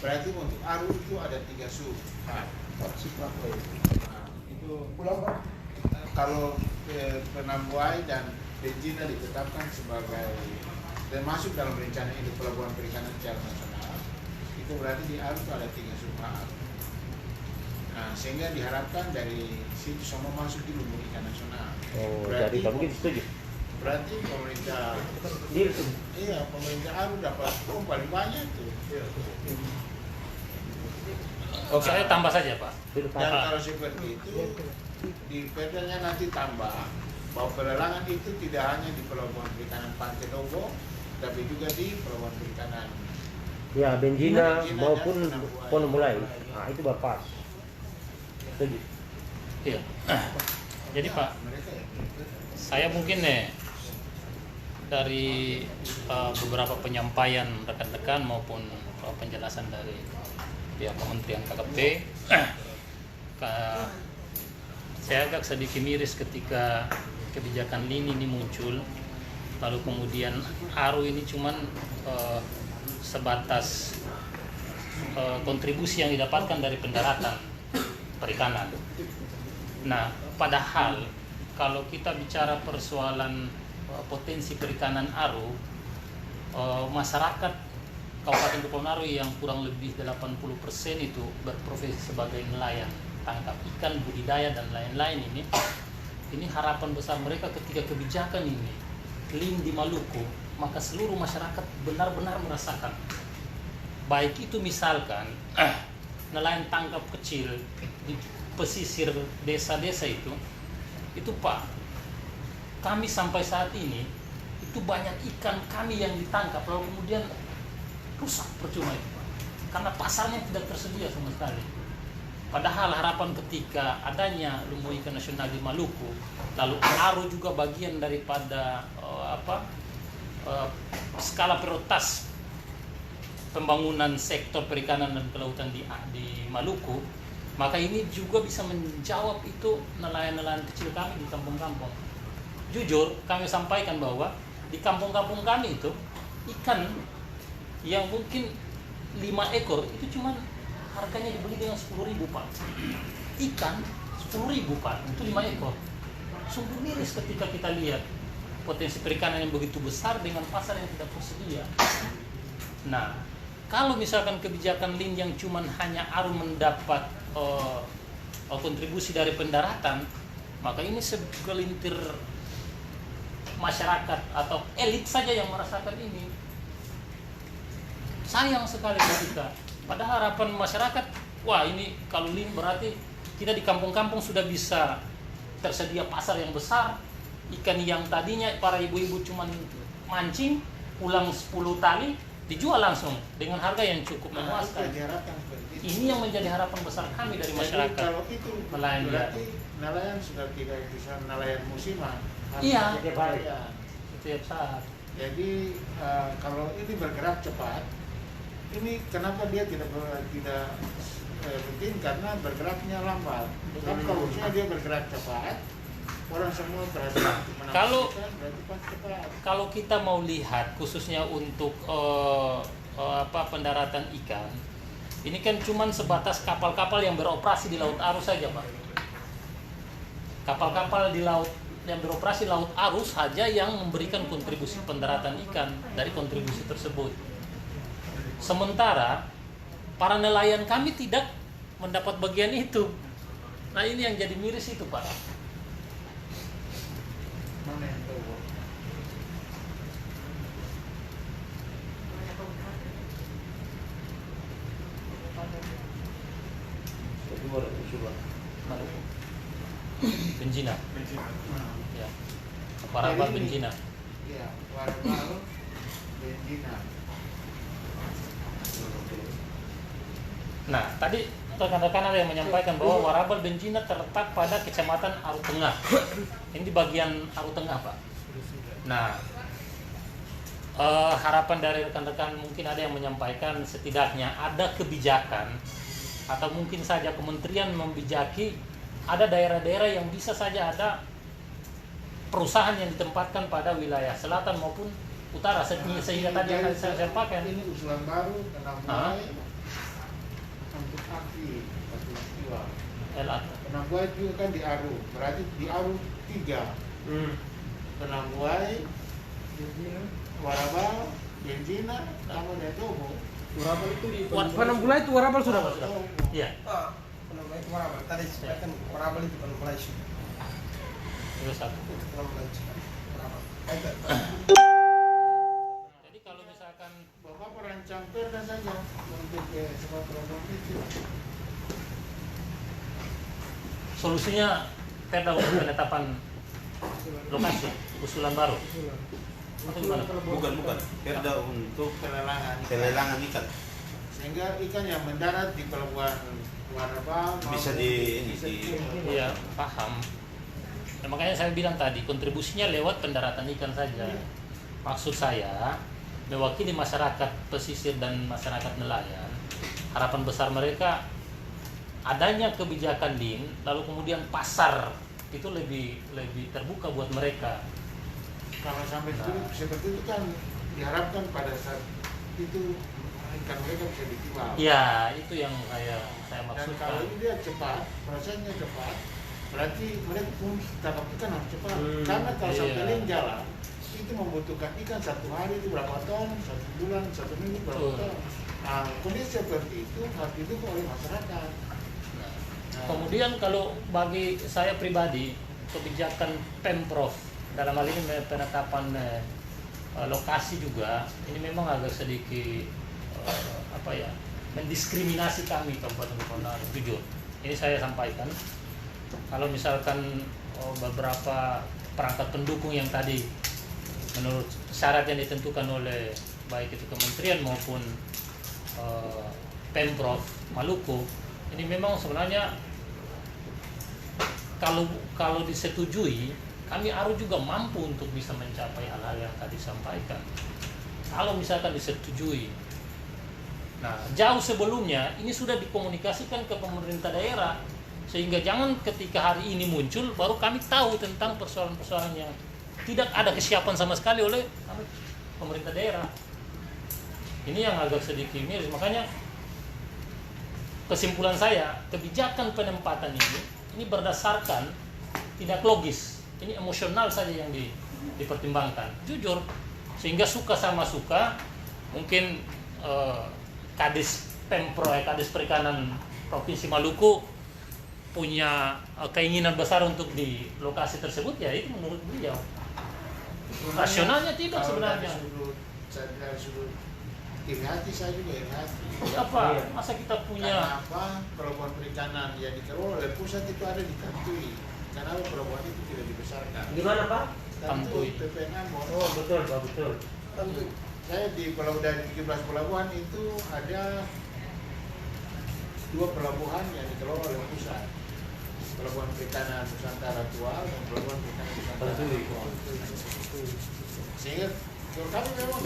berarti untuk Aru itu ada 3 sub. Nah, itu kalau Penambuai dan Benjina ditetapkan sebagai dan masuk dalam rencana induk pelabuhan perikanan secara nasional, itu berarti di Aru itu ada 3 sub. Nah, sehingga diharapkan dari situ semua masuk di lumbung ikan nasional. Oh, berarti jadi kamu setuju? Berarti pemerintah pemerintah Aru dapat paling banyak tuh. Oh, saya tambah saja Pak. Dan kalau seperti itu di perdanya nanti tambah bahwa pelelangan itu tidak hanya di pelabuhan perikanan Pantai Dogo, tapi juga di pelabuhan perikanan ya Benjina maupun Pondok Mulai. Nah itu berpas. Setuju. Iya. Jadi Pak, saya mungkin dari beberapa penyampaian rekan-rekan maupun penjelasan dari pihak Kementerian KKP, saya agak sedikit miris ketika kebijakan Lin ini muncul, lalu kemudian Aru ini cuman sebatas kontribusi yang didapatkan dari pendaratan perikanan. Nah, padahal kalau kita bicara persoalan potensi perikanan Aru, masyarakat Kabupaten Kepulauan Aru yang kurang lebih 80% itu berprofesi sebagai nelayan tangkap ikan, budidaya dan lain-lain ini harapan besar mereka ketika kebijakan ini Lin di Maluku, maka seluruh masyarakat benar-benar merasakan. Baik itu misalkan nelayan tangkap kecil di pesisir desa-desa itu Pak, kami sampai saat ini itu banyak ikan kami yang ditangkap lalu kemudian rusak percuma itu Pak, karena pasarnya tidak tersedia sama sekali. Padahal harapan ketika adanya lumbung ikan nasional di Maluku, lalu Aru juga bagian daripada skala prioritas pembangunan sektor perikanan dan kelautan di Maluku, maka ini juga bisa menjawab itu nelayan-nelayan kecil kami di kampung-kampung. Jujur kami sampaikan bahwa di kampung-kampung kami itu ikan yang mungkin 5 ekor itu cuma harganya dibeli dengan 10.000 Pak. Ikan 10.000 Pak, itu 5 ekor. Sungguh miris ketika kita lihat potensi perikanan yang begitu besar dengan pasar yang tidak tersedia. Nah, kalau misalkan kebijakan Lin yang cuma hanya Aru mendapat kontribusi dari pendaratan, maka ini segelintir masyarakat atau elit saja yang merasakan ini. Sayang sekali ketika pada harapan masyarakat, wah ini kalau Lin berarti kita di kampung-kampung sudah bisa tersedia pasar yang besar, ikan yang tadinya para ibu-ibu cuma mancing pulang 10 tali dijual langsung dengan harga yang cukup memuaskan. Ini yang menjadi harapan besar kami dari masyarakat. Jadi kalau itu nelayan berarti nelayan sudah tidak bisa nelayan musiman. Iya, setiap saat. Jadi kalau ini bergerak cepat, ini kenapa dia tidak rutin karena bergeraknya lambat. Tapi kalau misalnya dia bergerak cepat, orang semua berhati-hati. Kalau kita mau lihat khususnya untuk pendaratan ikan, ini kan cuma sebatas kapal-kapal yang beroperasi di Laut Aru saja Pak. Kapal-kapal di laut yang beroperasi Laut Aru saja yang memberikan kontribusi pendaratan ikan dari kontribusi tersebut. Sementara para nelayan kami tidak mendapat bagian itu. Nah ini yang jadi miris itu Pak. Mana yang tahu? Kedua ada usulan. Maluku. Benjina. Benjina. Ya. Warabal Benjina. Iya, Warabal Benjina. Nah, tadi rekan-rekan ada yang menyampaikan bahwa Warabal Benjina terletak pada Kecamatan Aru Tengah. Ini di bagian Aru Tengah, Pak. Nah, harapan dari rekan-rekan mungkin ada yang menyampaikan setidaknya ada kebijakan atau mungkin saja kementerian membijaki ada daerah-daerah yang bisa saja ada perusahaan yang ditempatkan pada wilayah selatan maupun utara sehingga tadi yang saya sampaikan. Ini usulan baru karena mulai untuk aksi peristiwa. Penangguai juga kan di Aru, berarti di Aru 3. Penangguai, Warabal, Benjina, sama Detobo. Warabal itu di Penanggulan itu Warabal sudah Pak? Iya. Penanggulan itu Warabal. Tadi sampaikan Warabal itu Penanggulan itu. Terus satu. Itu Penanggulan itu Warabal. Jadi kalau misalkan Bapak perancang perda saja untuk sebuah program itu. solusinya perda untuk penetapan lokasi usulan baru. Atau gimana? Bukan. Perda untuk Pelelangan pelelangan ikan. sehingga ikan yang mendarat di pelabuhan Warabal Bisa maupun di Iya, paham. Nah, makanya saya bilang tadi kontribusinya lewat pendaratan ikan saja. Maksud saya mewakili masyarakat pesisir dan masyarakat nelayan. Harapan besar mereka adanya kebijakan DIN, lalu kemudian pasar itu lebih terbuka buat mereka. kalau sampai seperti itu kan diharapkan pada saat itu ikan mereka bisa dijual. Ya, itu yang saya Dan kalau maksudkan. ini dia cepat, prosesnya cepat, berarti mereka pun tangkap ikan harus cepat. Karena kalau Iya. sampai lain jalan, itu membutuhkan ikan 1 hari itu berapa ton, 1 bulan, 1 minggu berapa Betul. ton. Nah, kondisi seperti itu harus didukung oleh masyarakat. Nah, Kemudian kalau bagi saya pribadi kebijakan Pemprov dalam hal ini penetapan lokasi juga ini memang agak sedikit mendiskriminasi kami Kabupaten Kepulauan Riau, jujur. Ini saya sampaikan. Kalau misalkan beberapa perangkat pendukung yang tadi menurut syarat yang ditentukan oleh baik itu kementerian maupun Pemprov Maluku, ini memang sebenarnya kalau disetujui, kami Aru juga mampu untuk bisa mencapai hal-hal yang tadi disampaikan. Kalau misalkan disetujui. Nah, jauh sebelumnya ini sudah dikomunikasikan ke pemerintah daerah, sehingga jangan ketika hari ini muncul baru kami tahu tentang persoalan-persoalan yang tidak ada kesiapan sama sekali oleh pemerintah daerah. Ini yang agak sedikit miris. Makanya kesimpulan saya, kebijakan penempatan ini berdasarkan tidak logis. Ini emosional saja yang dipertimbangkan, jujur. Sehingga suka sama suka, mungkin Kadis Perikanan Provinsi Maluku punya keinginan besar untuk di lokasi tersebut, ya itu menurut beliau. Rasionalnya tidak sebenarnya. Dari sudut iri hati saya juga iri hati. Apa? Masa kita punya Karena apa? Pelabuhan perikanan yang dikelola oleh pusat itu ada di Tantui. Kenapa pelabuhan itu tidak dibesarkan? Di mana Pak? Tantui, PPN Ambon. Oh betul Pak, betul. Tantui. Saya di dari 17 pelabuhan itu ada 2 pelabuhan yang dikelola oleh pusat. Pelabuhan perikanan Nusantara Tual dan pelabuhan perikanan Nusantara Tual. Sehingga kami memang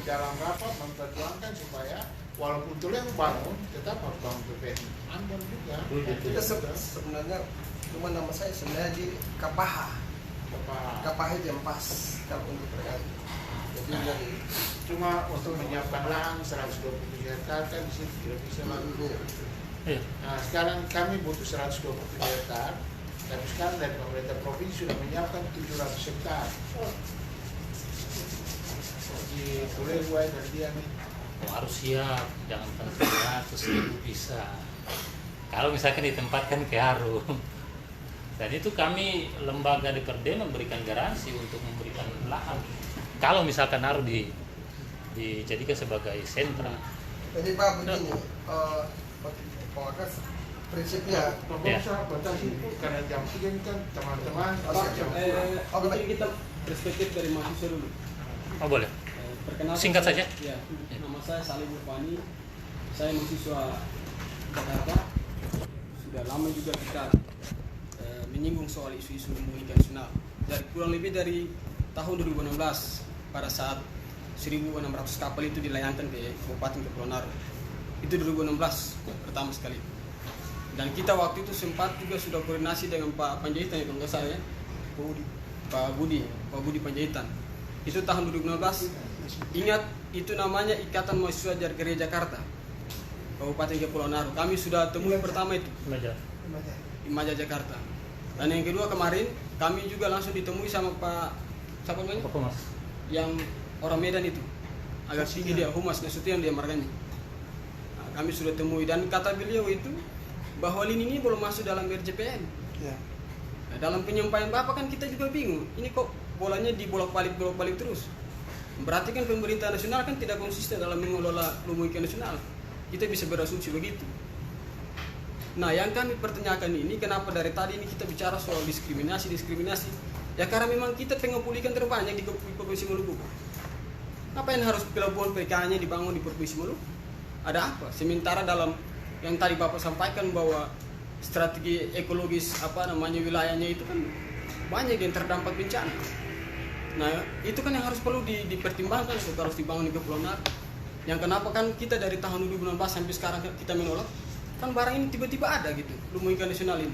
dalam rapat memperjuangkan supaya walaupun Tuleng bangun, tetap harus bangun PPN Ambon juga. Kita sebenarnya cuma nama saya sebenarnya di Kapaha itu yang pas kalau untuk perkara. Jadi dari cuma untuk menyiapkan lahan 120 hektar kan di situ tidak bisa lalu. Nah sekarang kami butuh 120 hektar, tapi sekarang dari pemerintah provinsi sudah menyiapkan 700 hektar. Di Pulebuai dan Diami. harus siap, jangan 100.000 bisa. Kalau misalkan ditempatkan ke Aru, Dan itu kami lembaga DPRD memberikan garansi untuk memberikan lahan. Kalau misalkan harus dijadikan sebagai sentra. Jadi Pak begini, pokoknya prinsipnya Pemirsa batasi karena jam segini kan teman-teman Mungkin kita perspektif dari mahasiswa dulu. Oh boleh. Perkenalkan, Singkat saja. Ya, nama saya Salim Irfani. Saya mahasiswa Jakarta. Sudah lama juga kita menyinggung soal isu-isu ilmu internasional. Kurang lebih dari tahun 2016 pada saat 1.600 kapal itu dilayangkan ke Kabupaten Kepulauan Naru. Itu 2016 pertama sekali. Dan kita waktu itu sempat juga sudah koordinasi dengan Pak Panjaitan, kalau nggak salah ya, Pak Budi Panjaitan. Itu tahun 2016. Ingat, itu namanya Ikatan Mahasiswa Jargeria Jakarta, Kabupaten Kepulauan Naru. Kami sudah temui pertama itu Imaja Jakarta. Dan yang kedua kemarin kami juga langsung ditemui sama Pak siapa namanya? Pak Humas. Yang orang Medan itu. Agak tinggi dia, Humas Nasution dia marganya. Nah, kami sudah temui dan kata beliau itu bahwa lini ini belum masuk dalam RJPN. ya. Nah, dalam penyampaian Bapak kan kita juga bingung. Ini kok bolanya dibolak-balik terus. Berarti kan pemerintah nasional kan tidak konsisten dalam mengelola ilmu ikan nasional. Kita bisa berasumsi begitu. Nah, yang kami pertanyakan ini, kenapa dari tadi ini kita bicara soal diskriminasi? Ya karena memang kita pengepulihkan terbanyak di Provinsi Maluku. Ngapain harus pelabuhan PKN-nya dibangun di Provinsi Maluku? Ada apa? Sementara dalam yang tadi Bapak sampaikan bahwa strategi ekologis wilayahnya itu kan banyak yang terdampak bencana. Nah, itu kan yang harus perlu dipertimbangkan, harus dibangun di Kepulauan Naru. Yang kenapa kan kita dari tahun 2016 sampai sekarang kita menolak? Kan barang ini tiba-tiba ada gitu, ilmu ikan nasional ini.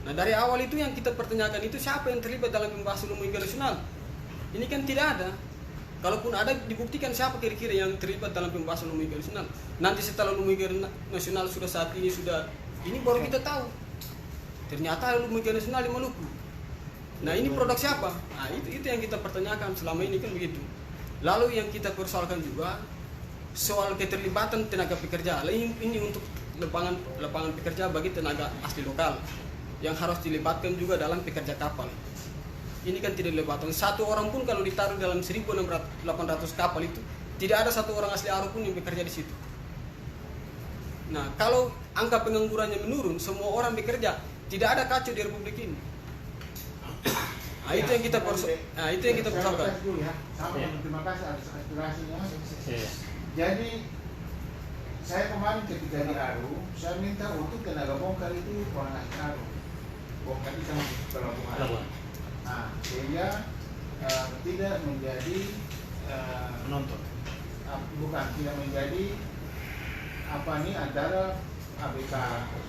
Nah, dari awal itu yang kita pertanyakan itu siapa yang terlibat dalam pembahasan ilmu ikan nasional? Ini kan tidak ada. Kalaupun ada, dibuktikan siapa kira-kira yang terlibat dalam pembahasan ilmu ikan nasional. Nanti setelah ilmu ikan nasional sudah saat ini ini baru kita tahu. Ternyata ilmu ikan nasional di Maluku. Nah, ini produk siapa? Nah, itu yang kita pertanyakan selama ini kan begitu. Lalu yang kita persoalkan juga soal keterlibatan tenaga pekerja. Ini untuk lapangan pekerja bagi tenaga asli lokal yang harus dilibatkan juga dalam pekerja kapal. Ini kan tidak dilibatkan. Satu orang pun kalau ditaruh dalam 1.800 kapal itu, tidak ada satu orang asli Aru pun yang bekerja di situ. Nah, kalau angka penganggurannya menurun, semua orang bekerja, tidak ada kacau di Republik ini. Nah, itu yang kita persoalkan. Terima kasih atas aspirasinya. Jadi saya kemarin ketika di Aru, saya minta untuk tenaga bongkar itu orang asli Aru, bongkar di sama pelabuhan. Nah, sehingga tidak menjadi Penonton. Bukan, tidak menjadi antara ABK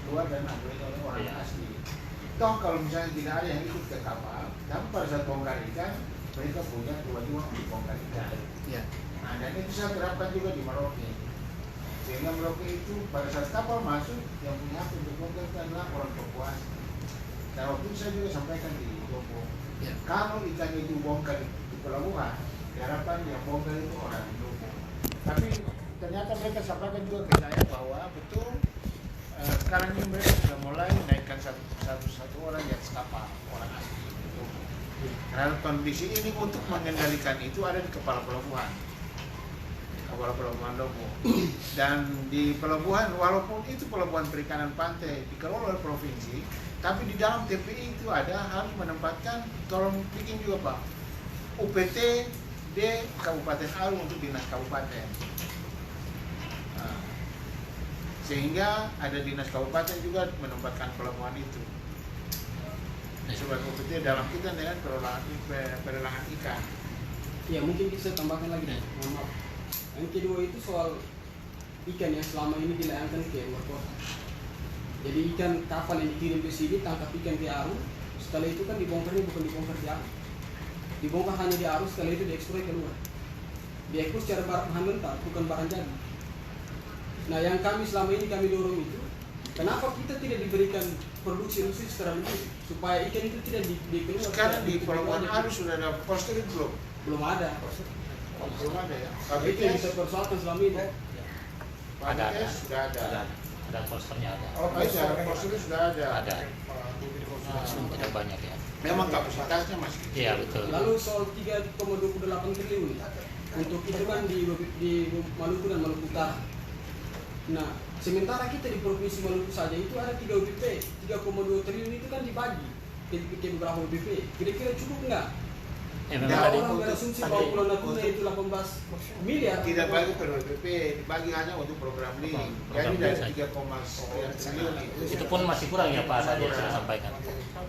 luar dan ABK orang asli. Toh kalau misalnya tidak ada yang ikut ke kapal, tapi pada saat bongkar ikan, mereka punya kewajiban untuk bongkar ikan. Ya. Nah, dan itu saya terapkan juga di Merauke. Sehingga Merauke itu pada saat kapal masuk, yang punya hak untuk bongkar itu adalah orang Papua. Dan waktu itu saya juga sampaikan di Lombok. Ya. Kalau ikan itu bongkar di pelabuhan, diharapkan yang bongkar itu orang di Lombok. Tapi ternyata mereka sampaikan juga ke saya bahwa betul sekarang ini mereka sudah mulai menaikkan satu orang di atas kapal, orang asli. Karena kondisi ini untuk mengendalikan itu ada di kepala pelabuhan Lombok. Dan di pelabuhan, walaupun itu pelabuhan perikanan pantai dikelola oleh provinsi, tapi di dalam TPI itu harus menempatkan, tolong bikin juga Pak, UPT di Kabupaten Aru untuk dinas kabupaten. Nah, sehingga ada dinas kabupaten juga menempatkan pelabuhan itu sebagai UPT dalam kita dengan pelelangan ikan. Ya, mungkin bisa tambahkan lagi. Mohon maaf. Yang kedua itu soal ikan yang selama ini dilayangkan ke luar kota. Jadi ikan kapal yang dikirim ke sini tangkap ikan di Aru, setelah itu kan dibongkarnya bukan dibongkar di Aru. Dibongkar hanya di Aru, setelah itu diekspor keluar. Diekspor secara bahan mentah, bukan bahan jadi. Nah, yang kami selama ini kami dorong itu, kenapa kita tidak diberikan produksi khusus secara lebih supaya ikan itu tidak dikeluar? Sekarang di pelabuhan Aru sudah ada poster belum? Belum ada. Belum ada ya. Itu yang bisa persoalkan selama ini. Ada. Sudah ada. dan posternya ada. Oh, Iya, posternya sudah ada. Ada. Tidak banyak ya. Memang kapasitasnya masih kecil. Iya betul. Lalu soal 3,28 triliun untuk itu kan di Maluku dan Maluku Utara. Nah, sementara kita di Provinsi Maluku saja itu ada 3 UPP, 3,2 triliun itu kan dibagi ke beberapa UPP. Kira-kira cukup nggak? Memang Kalau ada. orang berasumsi bahwa Pulau Natuna itu 18 miliar. Tidak bagi per UPP, dibagi hanya untuk program link. Jadi dari 3,9 triliun Itu pun masih kurang ya Pak, tadi yang sudah sampaikan.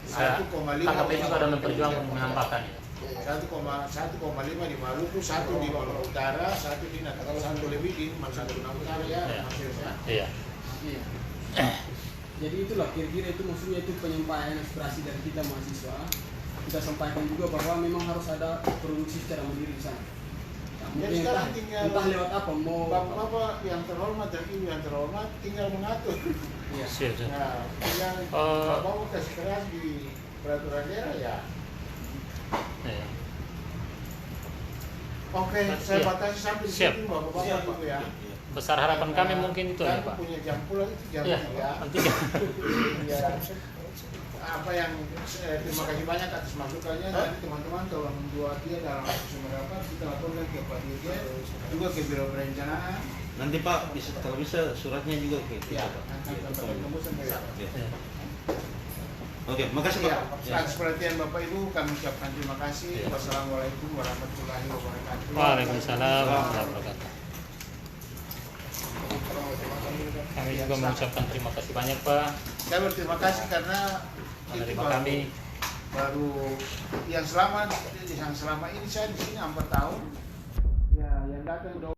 Saya 1,5 KKP juga ada memperjuangkan menambahkan ya. 1,5 di Maluku, 1 di Maluku Utara, 1 di Natuna, 1 lebih di Natuna Utara ya, Iya. maksudnya. Iya. Iya. Jadi itulah kira-kira itu maksudnya itu penyampaian aspirasi dari kita mahasiswa. Kita sampaikan juga bahwa memang harus ada produksi secara mandiri di sana. Nah, mungkin Jadi sekarang tinggal entah lewat apa mau Bapak yang terhormat dan Ibu yang terhormat tinggal mengatur. Iya. Siap, siap. Nah, tinggal Bapak mau kasih keras di peraturan daerah ya. Iya. Oke, saya Iya. batasi sampai di Siap. situ Bapak-Bapak Ibu ya. Besar harapan kami mungkin itu ya Kan Pak. punya jam pulang itu jam Iya. 3. Nanti Ya, apa yang terima kasih banyak atas masukannya. Nanti teman-teman tolong buat dia dalam waktu berapa kita laporkan ke Pak Dirjen juga ke Biro Perencanaan. Nanti Pak bisa kalau bisa suratnya juga ke kita Ya, Pak. nanti kita ketemu sampai Ya. Oke, makasih ya, Pak. atas perhatian Bapak Ibu kami ucapkan terima kasih. Ya. Wassalamualaikum warahmatullahi wabarakatuh. Waalaikumsalam warahmatullahi wabarakatuh. Kami juga mengucapkan terima kasih banyak Pak Saya berterima kasih karena menerima baru- kami. baru yang selama ini saya di sini 4 tahun. Ya, yang datang